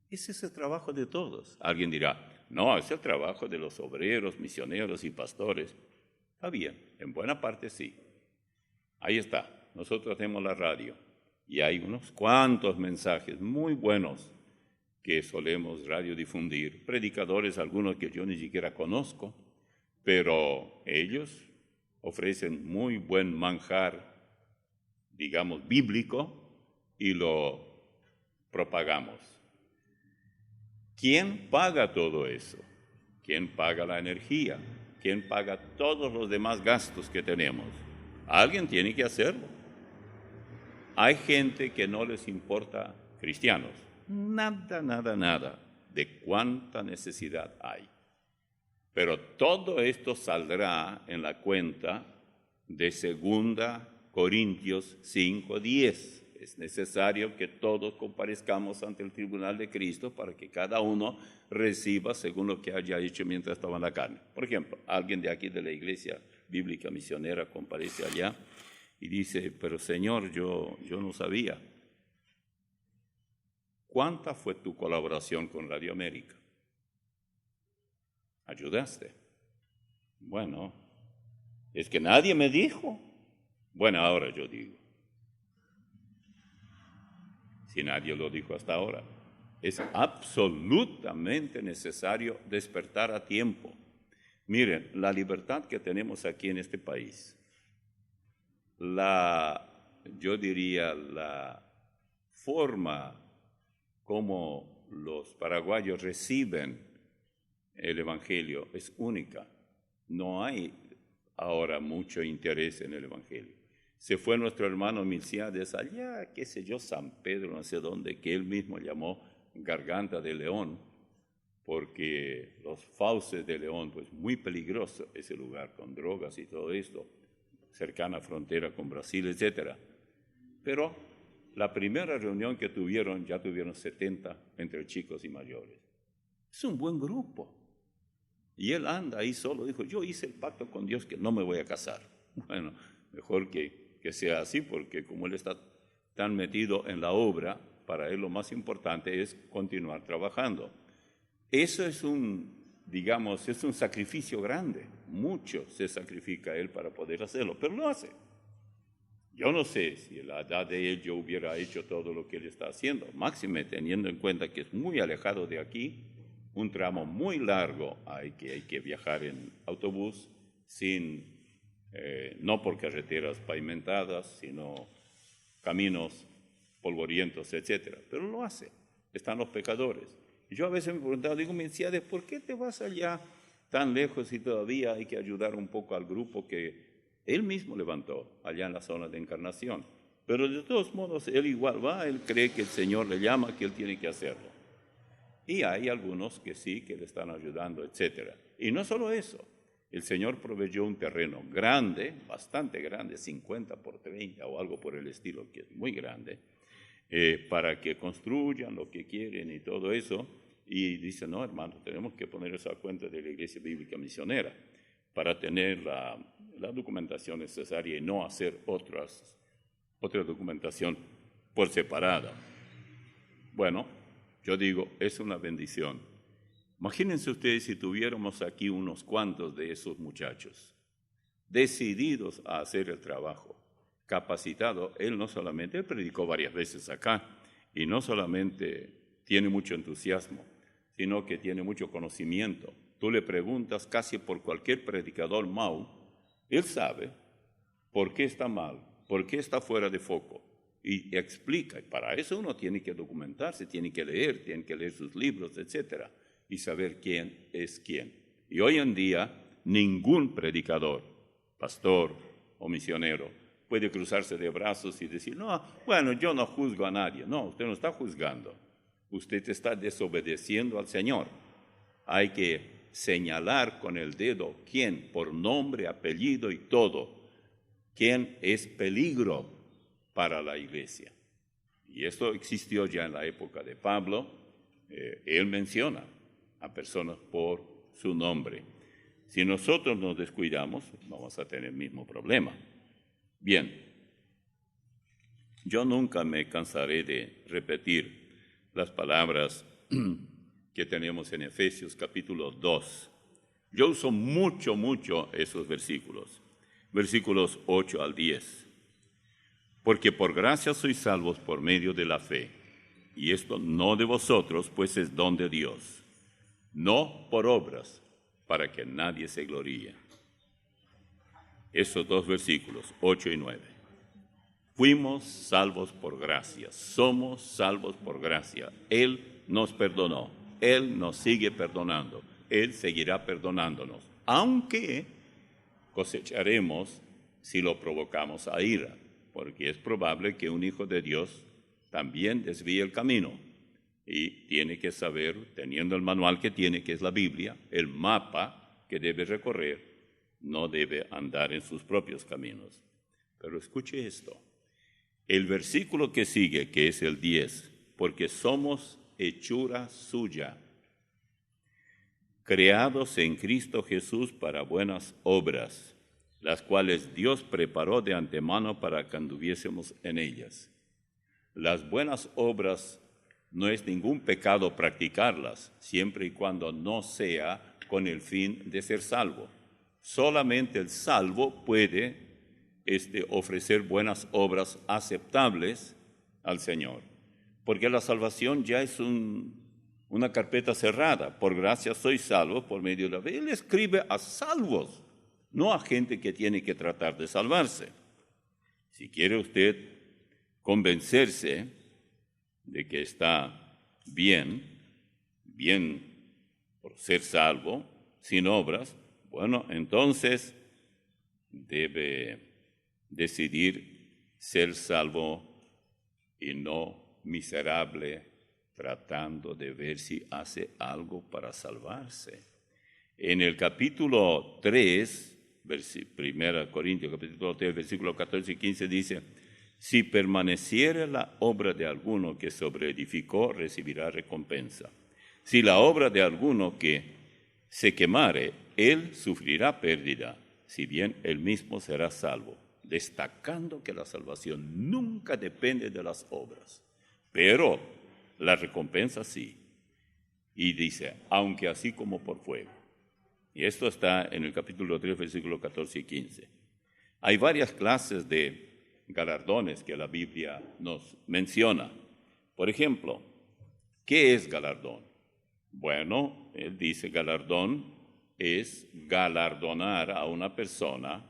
Ese es el trabajo de todos. Alguien dirá, no, es el trabajo de los obreros, misioneros y pastores. Está bien, en buena parte sí. Ahí está, nosotros tenemos la radio y hay unos cuantos mensajes muy buenos que solemos radiodifundir, predicadores, algunos que yo ni siquiera conozco, pero ellos ofrecen muy buen manjar, digamos, bíblico, y lo propagamos. ¿Quién paga todo eso? ¿Quién paga la energía? ¿Quién paga todos los demás gastos que tenemos? Alguien tiene que hacerlo. Hay gente que no les importa, cristianos, nada de cuánta necesidad hay. Pero todo esto saldrá en la cuenta de 2 Corintios 5:10. Es necesario que todos comparezcamos ante el tribunal de Cristo para que cada uno reciba según lo que haya hecho mientras estaba en la carne. Por ejemplo, alguien de aquí de la Iglesia Bíblica Misionera comparece allá y dice, pero Señor, yo no sabía. ¿Cuánta fue tu colaboración con Radio América? ¿Ayudaste? Bueno, es que nadie me dijo. Bueno, ahora yo digo. Si nadie lo dijo hasta ahora. Es absolutamente necesario despertar a tiempo. Miren, la libertad que tenemos aquí en este país, yo diría la forma como los paraguayos reciben el Evangelio es única. No hay ahora mucho interés en el Evangelio. Se fue nuestro hermano Milciades allá, qué sé yo, San Pedro, no sé dónde, que él mismo llamó Garganta de León, porque los fauces de León, pues muy peligroso ese lugar, con drogas y todo esto, cercana frontera con Brasil, etc. Pero la primera reunión que tuvieron, ya tuvieron 70 entre chicos y mayores. Es un buen grupo. Y él anda ahí solo, dijo, yo hice el pacto con Dios que no me voy a casar. Bueno, mejor que sea así, porque como él está tan metido en la obra, para él lo más importante es continuar trabajando. Eso es es un sacrificio grande. Mucho se sacrifica él para poder hacerlo, pero lo hace. Yo no sé si a la edad de él yo hubiera hecho todo lo que él está haciendo, máxime teniendo en cuenta que es muy alejado de aquí, un tramo muy largo hay que viajar en autobús, no por carreteras pavimentadas, sino caminos polvorientos, etc. Pero lo hace, están los pecadores. Y yo a veces me preguntaba, digo, Milciades, ¿por qué te vas allá tan lejos y todavía hay que ayudar un poco al grupo que él mismo levantó allá en la zona de Encarnación? Pero de todos modos, él igual va, él cree que el Señor le llama, que él tiene que hacerlo. Y hay algunos que sí, que le están ayudando, etc. Y no solo eso, el Señor proveyó un terreno grande, bastante grande, 50 por 30 o algo por el estilo, que es muy grande, para que construyan lo que quieren y todo eso. Y dice, no, hermano, tenemos que poner eso a cuenta de la Iglesia Bíblica Misionera para tener la documentación necesaria y no hacer otra documentación por separada. Bueno, yo digo, es una bendición. Imagínense ustedes si tuviéramos aquí unos cuantos de esos muchachos decididos a hacer el trabajo, capacitado. Él predicó varias veces acá, y no solamente tiene mucho entusiasmo, sino que tiene mucho conocimiento. Tú le preguntas casi por cualquier predicador mau, él sabe por qué está mal, por qué está fuera de foco, y explica. Y para eso uno tiene que documentarse, tiene que leer sus libros, etc., y saber quién es quién. Y hoy en día, ningún predicador, pastor o misionero puede cruzarse de brazos y decir, no, bueno, yo no juzgo a nadie. No, usted no está juzgando. Usted está desobedeciendo al Señor. Hay que señalar con el dedo quién, por nombre, apellido y todo, quién es peligro para la iglesia. Y esto existió ya en la época de Pablo. Él menciona a personas por su nombre. Si nosotros nos descuidamos, vamos a tener el mismo problema. Bien, yo nunca me cansaré de repetir las palabras que tenemos en Efesios capítulo 2. Yo uso mucho esos versículos 8 al 10. Porque por gracia sois salvos por medio de la fe, y esto no de vosotros, pues es don de Dios, no por obras, para que nadie se gloríe. Esos dos versículos, 8 y 9. Fuimos salvos por gracia, somos salvos por gracia. Él nos perdonó, Él nos sigue perdonando, Él seguirá perdonándonos, aunque cosecharemos si lo provocamos a ira, porque es probable que un hijo de Dios también desvíe el camino y tiene que saber, teniendo el manual que tiene, que es la Biblia, el mapa que debe recorrer, no debe andar en sus propios caminos. Pero escuche esto, el versículo que sigue, que es el 10, porque somos hechura suya, creados en Cristo Jesús para buenas obras, las cuales Dios preparó de antemano para que anduviésemos en ellas. Las buenas obras no es ningún pecado practicarlas, siempre y cuando no sea con el fin de ser salvo. Solamente el salvo puede ofrecer buenas obras aceptables al Señor, porque la salvación ya es una carpeta cerrada. Por gracia sois salvos por medio de la fe. Él escribe a salvos, no a gente que tiene que tratar de salvarse. Si quiere usted convencerse de que está bien por ser salvo, sin obras, bueno, entonces debe decidir ser salvo y no miserable, tratando de ver si hace algo para salvarse. En el capítulo 3, 1 Corintios capítulo 3, versículos 14 y 15 dice, si permaneciere la obra de alguno que sobreedificó, recibirá recompensa. Si la obra de alguno que se quemare, él sufrirá pérdida, si bien él mismo será salvo, destacando que la salvación nunca depende de las obras, pero la recompensa sí. Y dice, aunque así como por fuego. Y esto está en el capítulo 3, versículos 14 y 15. Hay varias clases de galardones que la Biblia nos menciona. Por ejemplo, ¿qué es galardón? Bueno, él dice galardón es galardonar a una persona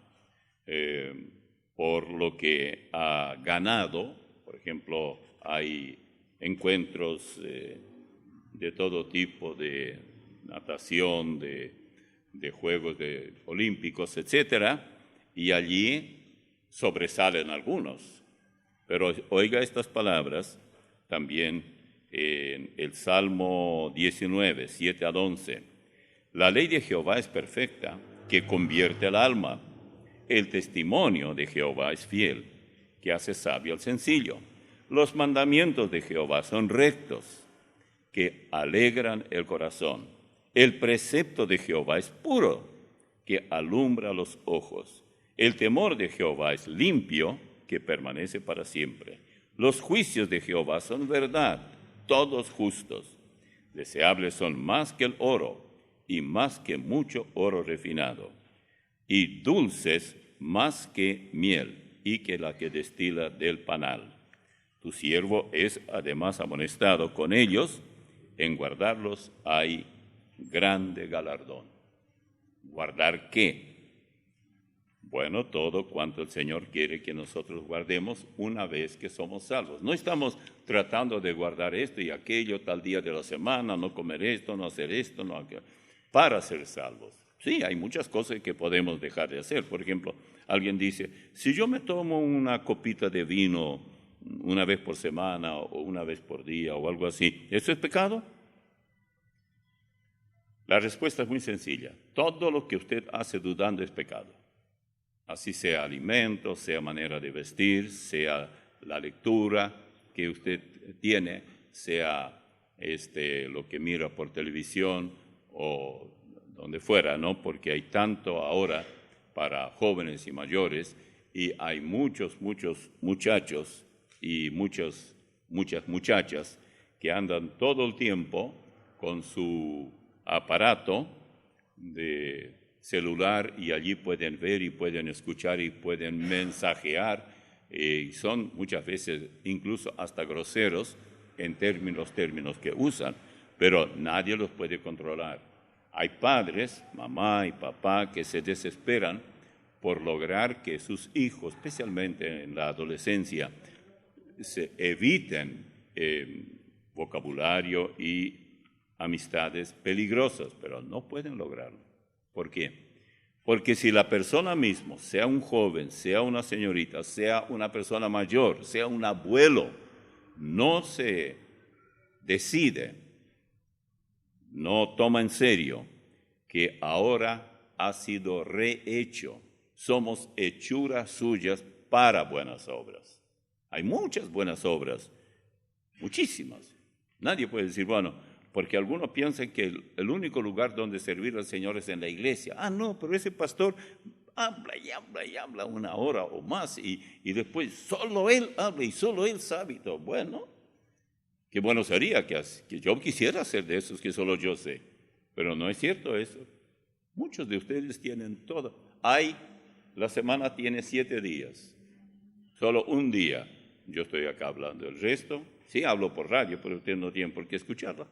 por lo que ha ganado. Por ejemplo, hay encuentros de todo tipo, de natación, de juegos olímpicos, etcétera, y allí sobresalen algunos. Pero oiga estas palabras también en el Salmo 19, 7 al 11. La ley de Jehová es perfecta, que convierte el alma. El testimonio de Jehová es fiel, que hace sabio al sencillo. Los mandamientos de Jehová son rectos, que alegran el corazón. El precepto de Jehová es puro, que alumbra los ojos. El temor de Jehová es limpio, que permanece para siempre. Los juicios de Jehová son verdad, todos justos. Deseables son más que el oro, y más que mucho oro refinado, y dulces más que miel, y que la que destila del panal. Tu siervo es además amonestado con ellos, en guardarlos hay grande galardón. ¿Guardar qué? Bueno, todo cuanto el Señor quiere que nosotros guardemos una vez que somos salvos. No estamos tratando de guardar esto y aquello tal día de la semana, no comer esto, no hacer esto, no aquello, para ser salvos. Sí, hay muchas cosas que podemos dejar de hacer. Por ejemplo, alguien dice, si yo me tomo una copita de vino una vez por semana o una vez por día o algo así, ¿eso es pecado? La respuesta es muy sencilla. Todo lo que usted hace dudando es pecado. Así sea alimento, sea manera de vestir, sea la lectura que usted tiene, sea lo que mira por televisión o donde fuera, ¿no? Porque hay tanto ahora para jóvenes y mayores y hay muchos muchachos y muchas muchachas que andan todo el tiempo con su aparato de celular y allí pueden ver y pueden escuchar y pueden mensajear y son muchas veces incluso hasta groseros en términos que usan, pero nadie los puede controlar. Hay padres, mamá y papá, que se desesperan por lograr que sus hijos, especialmente en la adolescencia, se eviten vocabulario y amistades peligrosas, pero no pueden lograrlo. ¿Por qué? Porque si la persona misma, sea un joven, sea una señorita, sea una persona mayor, sea un abuelo, no se decide, no toma en serio que ahora ha sido rehecho, somos hechuras suyas para buenas obras. Hay muchas buenas obras, muchísimas. Nadie puede decir, bueno, porque algunos piensan que el único lugar donde servir al Señor es en la iglesia. Ah, no, pero ese pastor habla y habla y habla una hora o más y después solo él habla y solo él sabe. Bueno, qué bueno sería que yo quisiera ser de esos que solo yo sé, pero no es cierto eso. Muchos de ustedes tienen todo. La semana tiene 7 días, solo un día yo estoy acá hablando. El resto, sí hablo por radio, pero ustedes no tienen por qué escucharla.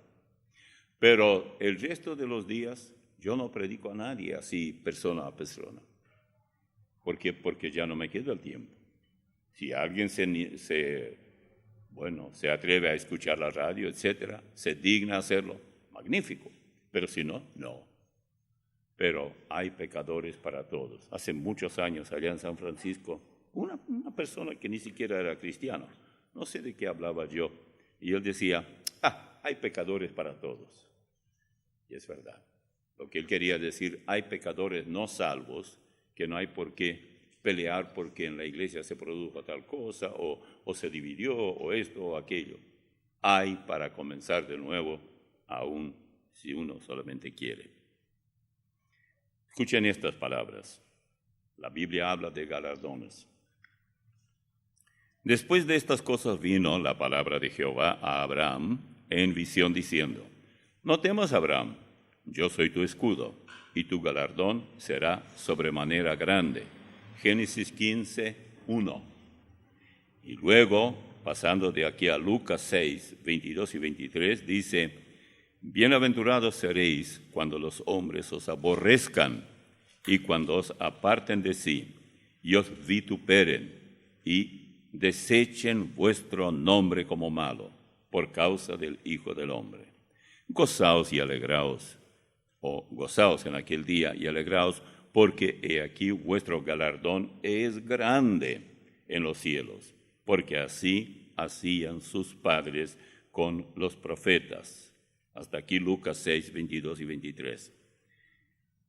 Pero el resto de los días yo no predico a nadie así persona a persona. ¿Por qué? Porque ya no me queda el tiempo. Si alguien se atreve a escuchar la radio, etcétera, se digna hacerlo, magnífico. Pero si no, no. Pero hay pecadores para todos. Hace muchos años allá en San Francisco, una persona que ni siquiera era cristiano, no sé de qué hablaba yo, y él decía, hay pecadores para todos. Y es verdad. Lo que él quería decir, hay pecadores no salvos, que no hay por qué pelear porque en la iglesia se produjo tal cosa, o se dividió, o esto o aquello. Hay para comenzar de nuevo, aún si uno solamente quiere. Escuchen estas palabras. La Biblia habla de galardones. Después de estas cosas vino la palabra de Jehová a Abraham en visión diciendo, no temas, Abraham, yo soy tu escudo, y tu galardón será sobremanera grande. Génesis 15, 1. Y luego, pasando de aquí a Lucas 6, 22 y 23, dice, bienaventurados seréis cuando los hombres os aborrezcan, y cuando os aparten de sí, y os vituperen, y desechen vuestro nombre como malo, por causa del Hijo del Hombre. Gozaos y alegraos, o gozaos en aquel día y alegraos, porque he aquí vuestro galardón es grande en los cielos, porque así hacían sus padres con los profetas. Hasta aquí Lucas 6, 22 y 23.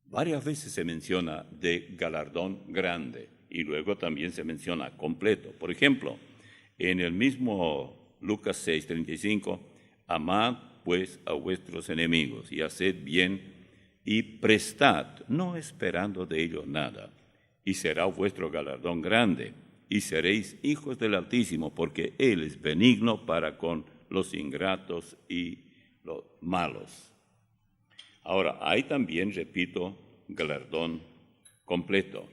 Varias veces se menciona de galardón grande y luego también se menciona completo. Por ejemplo, en el mismo Lucas 6, 35, amad pues a vuestros enemigos y haced bien y prestad, no esperando de ellos nada, y será vuestro galardón grande, y seréis hijos del Altísimo, porque Él es benigno para con los ingratos y los malos. Ahora, hay también, repito, galardón completo.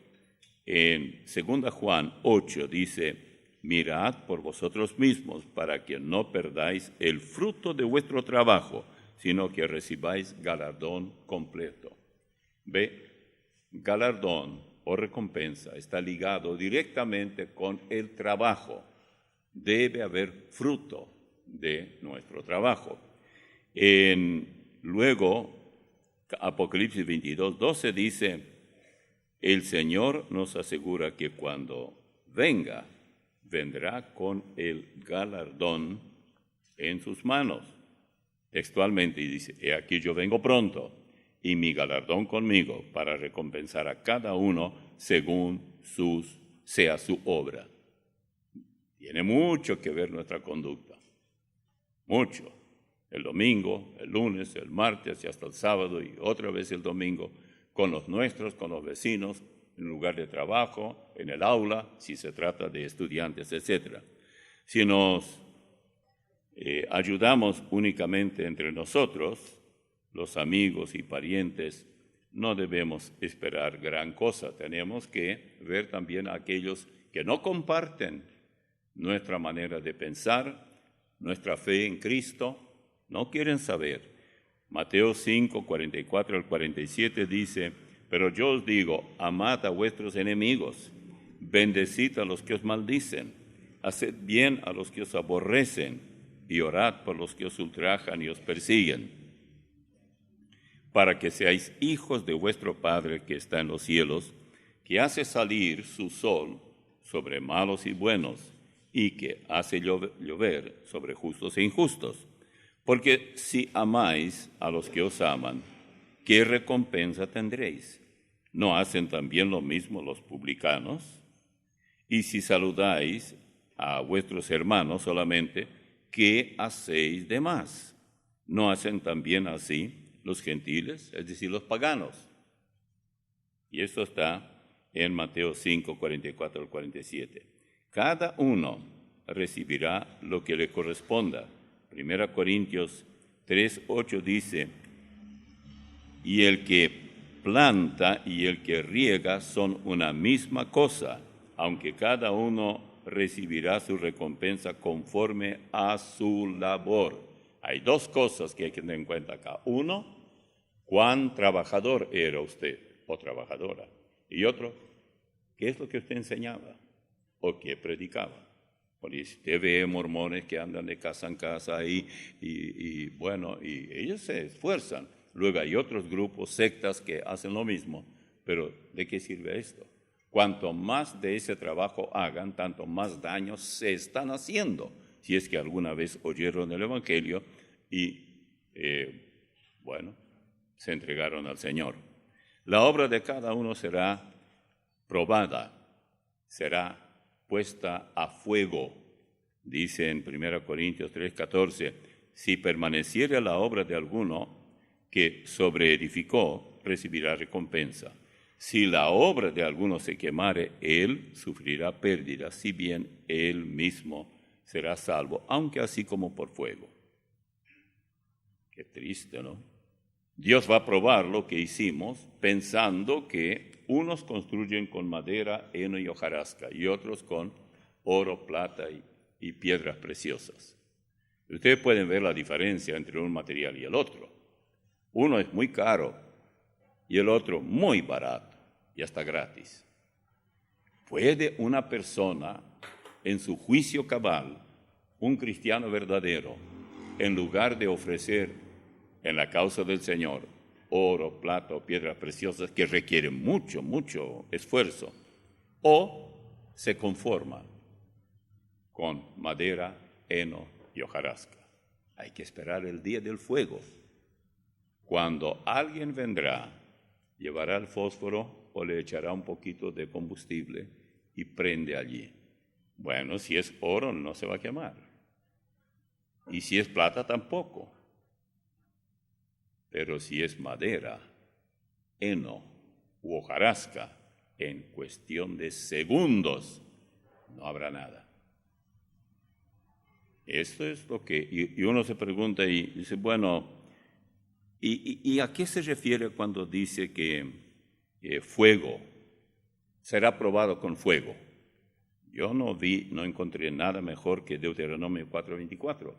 En 2 Juan 8 dice, mirad por vosotros mismos para que no perdáis el fruto de vuestro trabajo, sino que recibáis galardón completo. Ve, galardón o recompensa está ligado directamente con el trabajo. Debe haber fruto de nuestro trabajo. Luego, Apocalipsis 22:12 dice, el Señor nos asegura que cuando venga, vendrá con el galardón en sus manos. Textualmente dice, he aquí yo vengo pronto, y mi galardón conmigo, para recompensar a cada uno según sea su obra. Tiene mucho que ver nuestra conducta, mucho. El domingo, el lunes, el martes y hasta el sábado y otra vez el domingo, con los nuestros, con los vecinos, en el lugar de trabajo, en el aula, si se trata de estudiantes, etc. Si nos ayudamos únicamente entre nosotros, los amigos y parientes, no debemos esperar gran cosa. Tenemos que ver también a aquellos que no comparten nuestra manera de pensar, nuestra fe en Cristo, no quieren saber. Mateo 5, 44 al 47 dice, pero yo os digo, amad a vuestros enemigos, bendecid a los que os maldicen, haced bien a los que os aborrecen, y orad por los que os ultrajan y os persiguen, para que seáis hijos de vuestro Padre que está en los cielos, que hace salir su sol sobre malos y buenos, y que hace llover sobre justos e injustos. Porque si amáis a los que os aman, ¿qué recompensa tendréis? ¿No hacen también lo mismo los publicanos? Y si saludáis a vuestros hermanos solamente, ¿qué hacéis de más? ¿No hacen también así los gentiles, es decir, los paganos? Y esto está en Mateo 5, 44 al 47. Cada uno recibirá lo que le corresponda. 1 Corintios 3, 8 dice, y el que planta y el que riega son una misma cosa, aunque cada uno recibirá su recompensa conforme a su labor. Hay dos cosas que hay que tener en cuenta acá. Uno, cuán trabajador era usted o trabajadora. Y otro, ¿qué es lo que usted enseñaba o qué predicaba? Porque usted ve mormones que andan de casa en casa y ellos se esfuerzan. Luego hay otros grupos, sectas que hacen lo mismo, pero ¿de qué sirve esto? Cuanto más de ese trabajo hagan, tanto más daño se están haciendo, si es que alguna vez oyeron el Evangelio y, se entregaron al Señor. La obra de cada uno será probada, será puesta a fuego. Dice en 1 Corintios 3:14, si permaneciere la obra de alguno que sobreedificó, recibirá recompensa. Si la obra de alguno se quemare, él sufrirá pérdida, si bien él mismo será salvo, aunque así como por fuego. Qué triste, ¿no? Dios va a probar lo que hicimos pensando que unos construyen con madera, heno y hojarasca y otros con oro, plata y piedras preciosas. Ustedes pueden ver la diferencia entre un material y el otro. Uno es muy caro y el otro muy barato y hasta gratis. ¿Puede una persona en su juicio cabal, un cristiano verdadero, en lugar de ofrecer en la causa del Señor oro, plata o piedras preciosas que requieren mucho, mucho esfuerzo, o se conforma con madera, heno y hojarasca? Hay que esperar el día del fuego, cuando alguien vendrá, llevará el fósforo o le echará un poquito de combustible y prende allí. Bueno, si es oro no se va a quemar, y si es plata tampoco. Pero si es madera, heno u hojarasca, en cuestión de segundos no habrá nada. Esto es lo que, y uno se pregunta y dice, bueno, ¿y a qué se refiere cuando dice que fuego será probado con fuego. Yo no encontré nada mejor que Deuteronomio 4:24.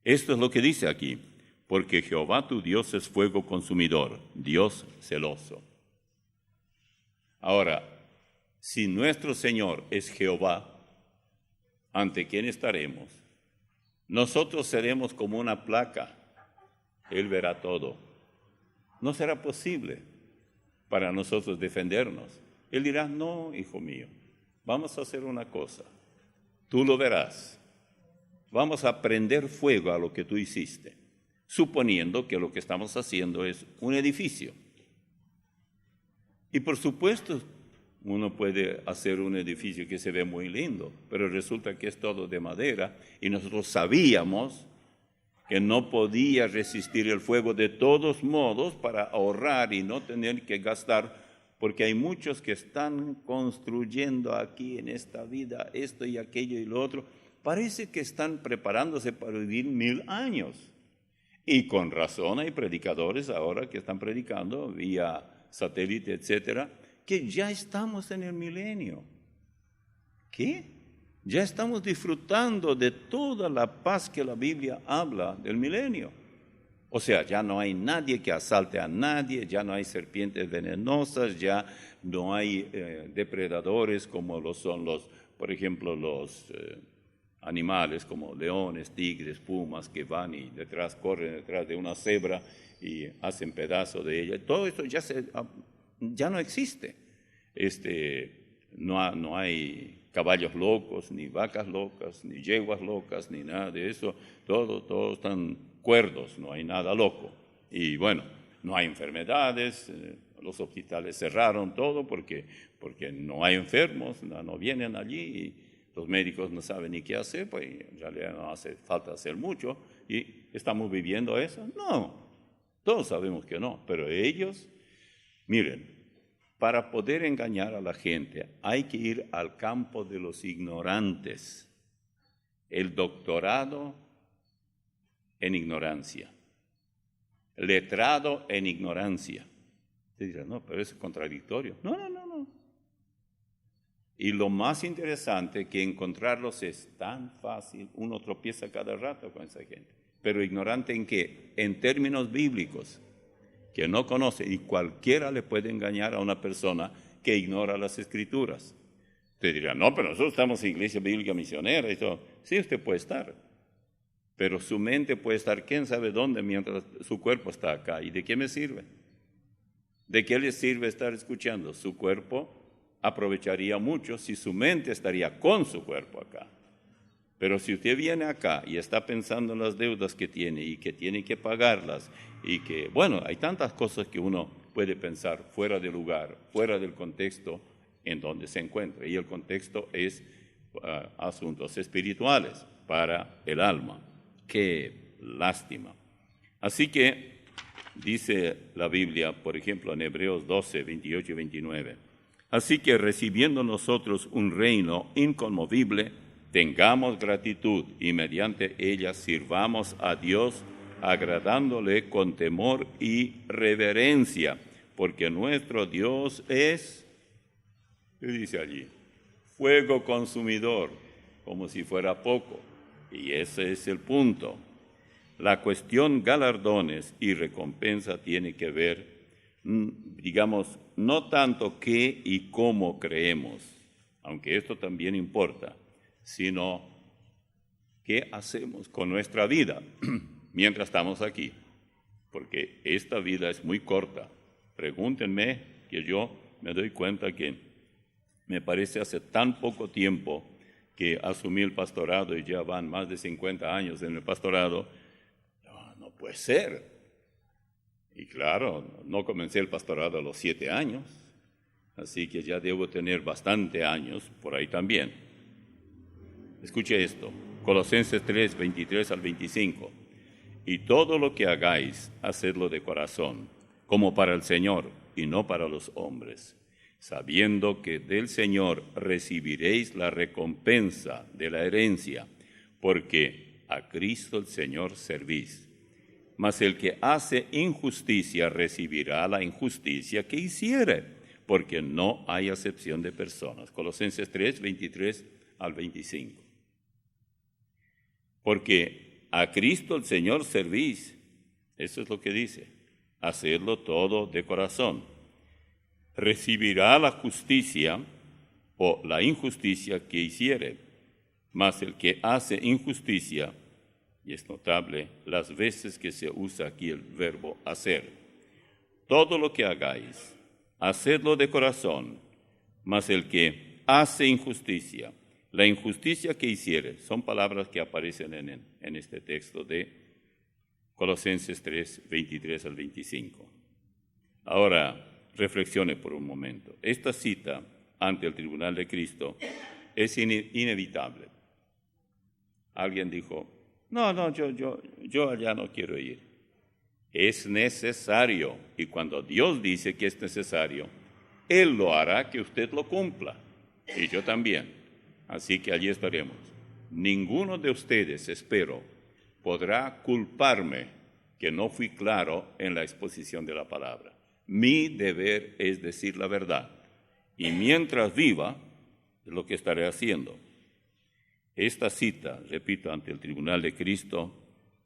Esto es lo que dice aquí, porque Jehová tu Dios es fuego consumidor, Dios celoso. Ahora, si nuestro Señor es Jehová, ¿ante quién estaremos? Nosotros seremos como una placa, Él verá todo. No será posible para nosotros defendernos. Él dirá, no, hijo mío, vamos a hacer una cosa, tú lo verás. Vamos a prender fuego a lo que tú hiciste, suponiendo que lo que estamos haciendo es un edificio. Y por supuesto, uno puede hacer un edificio que se ve muy lindo, pero resulta que es todo de madera y nosotros sabíamos que no podía resistir el fuego de todos modos para ahorrar y no tener que gastar, porque hay muchos que están construyendo aquí en esta vida esto y aquello y lo otro. Parece que están preparándose para vivir 1000 años. Y con razón hay predicadores ahora que están predicando vía satélite, etcétera, que ya estamos en el milenio. ¿Qué? Ya estamos disfrutando de toda la paz que la Biblia habla del milenio. O sea, ya no hay nadie que asalte a nadie, ya no hay serpientes venenosas, ya no hay depredadores como lo son por ejemplo, los animales como leones, tigres, pumas que van y corren detrás de una cebra y hacen pedazo de ella. Todo esto ya no existe. No hay caballos locos, ni vacas locas, ni yeguas locas, ni nada de eso. Todos están cuerdos, no hay nada loco. Y bueno, no hay enfermedades, los hospitales cerraron todo porque no hay enfermos, no vienen allí y los médicos no saben ni qué hacer, pues en realidad no hace falta hacer mucho. ¿Y estamos viviendo eso? No, todos sabemos que no, pero ellos, miren, para poder engañar a la gente hay que ir al campo de los ignorantes, el doctorado en ignorancia, letrado en ignorancia. Usted dirá, no, pero es contradictorio. No. Y lo más interesante que encontrarlos es tan fácil, uno tropieza cada rato con esa gente. Pero ignorante ¿en qué? En términos bíblicos, que no conoce, y cualquiera le puede engañar a una persona que ignora las Escrituras. Usted dirá, no, pero nosotros estamos en Iglesia Bíblica Misionera y todo. Sí, usted puede estar, pero su mente puede estar quién sabe dónde mientras su cuerpo está acá. ¿Y de qué me sirve? ¿De qué le sirve estar escuchando? Su cuerpo aprovecharía mucho si su mente estaría con su cuerpo acá. Pero si usted viene acá y está pensando en las deudas que tiene y que tiene que pagarlas y que, bueno, hay tantas cosas que uno puede pensar fuera de lugar, fuera del contexto en donde se encuentra. Y el contexto es asuntos espirituales para el alma. ¡Qué lástima! Así que dice la Biblia, por ejemplo, en Hebreos 12, 28 y 29, así que recibiendo nosotros un reino inconmovible, tengamos gratitud y mediante ella sirvamos a Dios, agradándole con temor y reverencia, porque nuestro Dios es, ¿qué dice allí? Fuego consumidor, como si fuera poco. Y ese es el punto. La cuestión galardones y recompensa tiene que ver, digamos, no tanto qué y cómo creemos, aunque esto también importa, sino qué hacemos con nuestra vida mientras estamos aquí, porque esta vida es muy corta. Pregúntenme, que yo me doy cuenta que me parece hace tan poco tiempo que asumí el pastorado y ya van más de 50 años en el pastorado. No puede ser. Y claro, no comencé el pastorado a los 7 años, así que ya debo tener bastante años por ahí también. Escuche esto, Colosenses 3, 23 al 25. Y todo lo que hagáis, hacedlo de corazón, como para el Señor y no para los hombres, sabiendo que del Señor recibiréis la recompensa de la herencia, porque a Cristo el Señor servís. Mas el que hace injusticia recibirá la injusticia que hiciere, porque no hay acepción de personas. Colosenses 3, 23 al 25. Porque a Cristo el Señor servís, eso es lo que dice, hacedlo todo de corazón. Recibirá la justicia o la injusticia que hiciere, mas el que hace injusticia, y es notable las veces que se usa aquí el verbo hacer, todo lo que hagáis, hacedlo de corazón, mas el que hace injusticia, la injusticia que hiciere, son palabras que aparecen en este texto de Colosenses 3, 23 al 25. Ahora, reflexione por un momento. Esta cita ante el tribunal de Cristo es inevitable. Alguien dijo, no, yo allá no quiero ir. Es necesario, y cuando Dios dice que es necesario, Él lo hará que usted lo cumpla, y yo también. Así que allí estaremos. Ninguno de ustedes, espero, podrá culparme que no fui claro en la exposición de la palabra. Mi deber es decir la verdad, y mientras viva, es lo que estaré haciendo. Esta cita, repito, ante el tribunal de Cristo,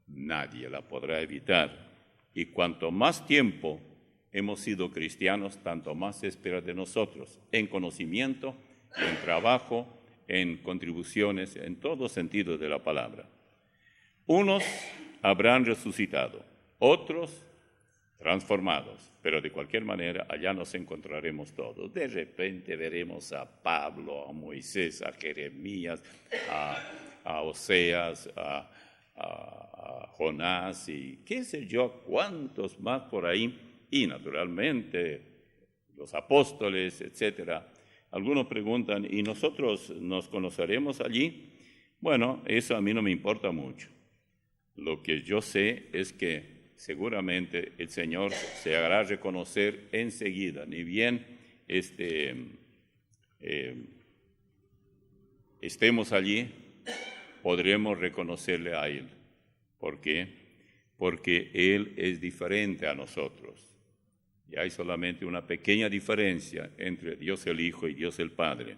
nadie la podrá evitar. Y cuanto más tiempo hemos sido cristianos, tanto más se espera de nosotros, en conocimiento, en trabajo, en contribuciones, en todo sentido de la palabra. Unos habrán resucitado, otros transformados, pero de cualquier manera allá nos encontraremos todos. De repente veremos a Pablo, a Moisés, a Jeremías, a Oseas, a Jonás y qué sé yo, cuántos más por ahí, y naturalmente los apóstoles, etcétera. Algunos preguntan, ¿y nosotros nos conoceremos allí? Bueno, eso a mí no me importa mucho. Lo que yo sé es que seguramente el Señor se hará reconocer enseguida, ni bien estemos allí, podremos reconocerle a Él. ¿Por qué? Porque Él es diferente a nosotros. Y hay solamente una pequeña diferencia entre Dios el Hijo y Dios el Padre.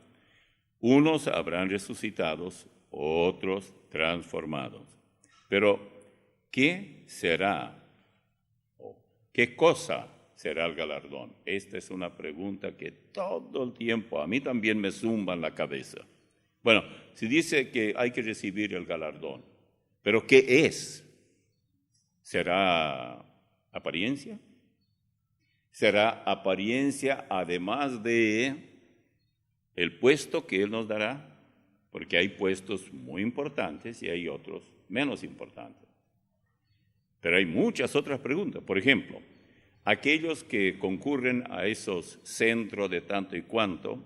Unos habrán resucitados, otros transformados. Pero, ¿qué será? ¿Qué cosa será el galardón? Esta es una pregunta que todo el tiempo a mí también me zumba en la cabeza. Bueno, se dice que hay que recibir el galardón, pero ¿qué es? ¿Será apariencia? ¿Será apariencia además de el puesto que Él nos dará? Porque hay puestos muy importantes y hay otros menos importantes. Pero hay muchas otras preguntas. Por ejemplo, aquellos que concurren a esos centros de tanto y cuanto,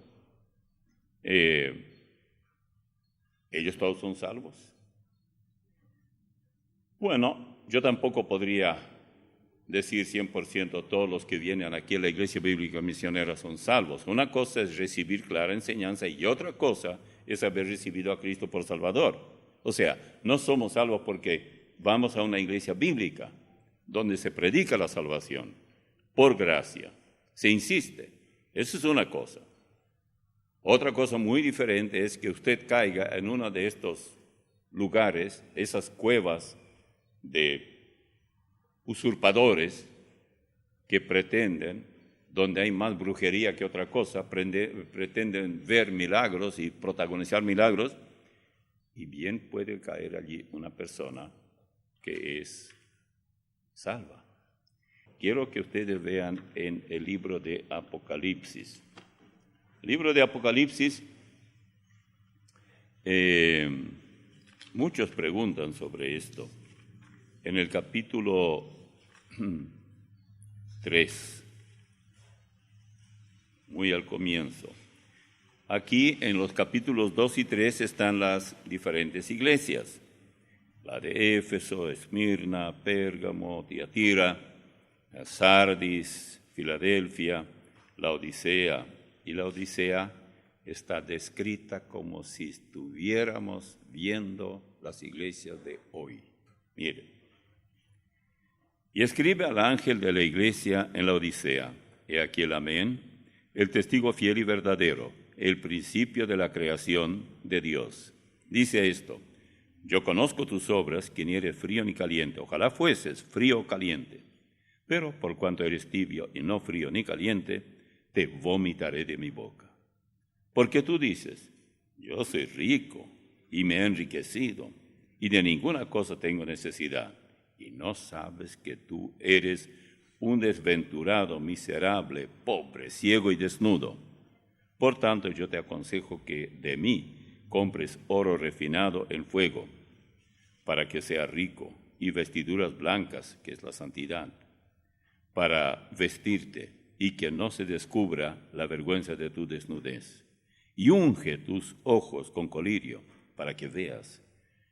¿ellos todos son salvos? Bueno, yo tampoco podría decir 100% todos los que vienen aquí a la Iglesia Bíblica Misionera son salvos. Una cosa es recibir clara enseñanza y otra cosa es haber recibido a Cristo por Salvador. O sea, no somos salvos porque vamos a una iglesia bíblica donde se predica la salvación por gracia. Se insiste. Eso es una cosa. Otra cosa muy diferente es que usted caiga en uno de estos lugares, esas cuevas de usurpadores que pretenden, donde hay más brujería que otra cosa, pretenden ver milagros y protagonizar milagros, y bien puede caer allí una persona que es salva. Quiero que ustedes vean en el libro de Apocalipsis. El libro de Apocalipsis, muchos preguntan sobre esto. En el capítulo 3, muy al comienzo. Aquí en los capítulos 2 y 3 están las diferentes iglesias. La de Éfeso, Esmirna, Pérgamo, Tiatira, Sardis, Filadelfia, la Odisea. Y la Odisea está descrita como si estuviéramos viendo las iglesias de hoy. Miren. Y escribe al ángel de la iglesia en la Odisea. He aquí el amén, el testigo fiel y verdadero, el principio de la creación de Dios. Dice esto: yo conozco tus obras, que ni eres frío ni caliente. Ojalá fueses frío o caliente. Pero por cuanto eres tibio y no frío ni caliente, te vomitaré de mi boca. Porque tú dices: yo soy rico y me he enriquecido, y de ninguna cosa tengo necesidad, y no sabes que tú eres un desventurado, miserable, pobre, ciego y desnudo. Por tanto, yo te aconsejo que de mí compres oro refinado en fuego, para que sea rico, y vestiduras blancas, que es la santidad, para vestirte, y que no se descubra la vergüenza de tu desnudez. Y unge tus ojos con colirio, para que veas.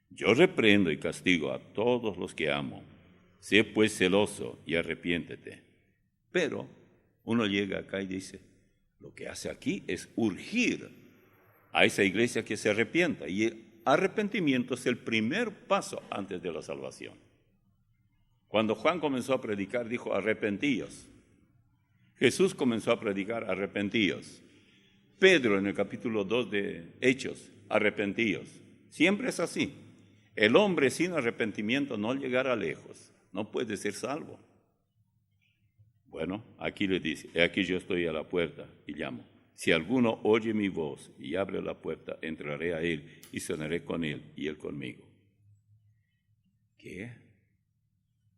Yo reprendo y castigo a todos los que amo. Sé pues celoso y arrepiéntete. Pero uno llega acá y dice: lo que hace aquí es urgir a esa iglesia que se arrepienta. Y el arrepentimiento es el primer paso antes de la salvación. Cuando Juan comenzó a predicar, dijo: arrepentíos. Jesús comenzó a predicar: arrepentíos. Pedro, en el capítulo 2 de Hechos: arrepentíos. Siempre es así. El hombre sin arrepentimiento no llegará lejos, no puede ser salvo. Bueno, aquí le dice: he aquí yo estoy a la puerta y llamo. Si alguno oye mi voz y abre la puerta, entraré a él y cenaré con él y él conmigo. ¿Qué?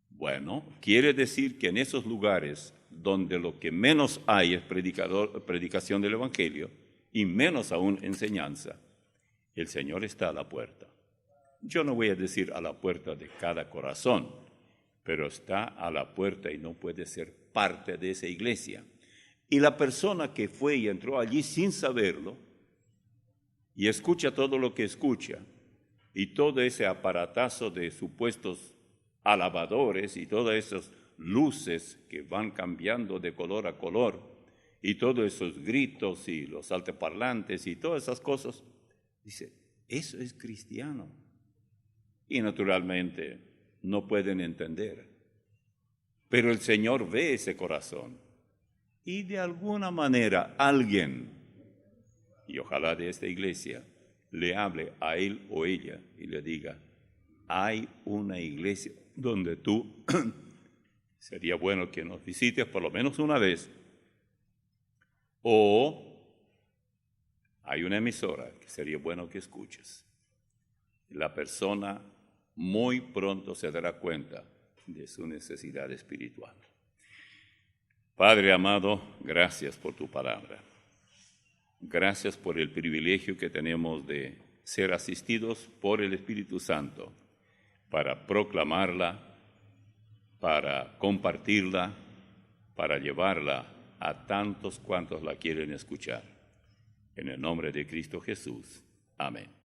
Bueno, quiere decir que en esos lugares donde lo que menos hay es predicación del Evangelio, y menos aún enseñanza, el Señor está a la puerta. Yo no voy a decir a la puerta de cada corazón, pero está a la puerta y no puede ser parte de esa iglesia. Y la persona que fue y entró allí sin saberlo, y escucha todo lo que escucha, y todo ese aparatazo de supuestos alabadores y todas esas luces que van cambiando de color a color, y todos esos gritos y los altoparlantes y todas esas cosas, dice: eso es cristiano. Y naturalmente no pueden entender. Pero el Señor ve ese corazón. Y de alguna manera alguien, y ojalá de esta iglesia, le hable a él o ella y le diga: hay una iglesia donde tú sería bueno que nos visites por lo menos una vez, o hay una emisora que sería bueno que escuches. La persona muy pronto se dará cuenta de su necesidad espiritual. Padre amado, gracias por tu palabra. Gracias por el privilegio que tenemos de ser asistidos por el Espíritu Santo para proclamarla, para compartirla, para llevarla a tantos cuantos la quieren escuchar. En el nombre de Cristo Jesús. Amén.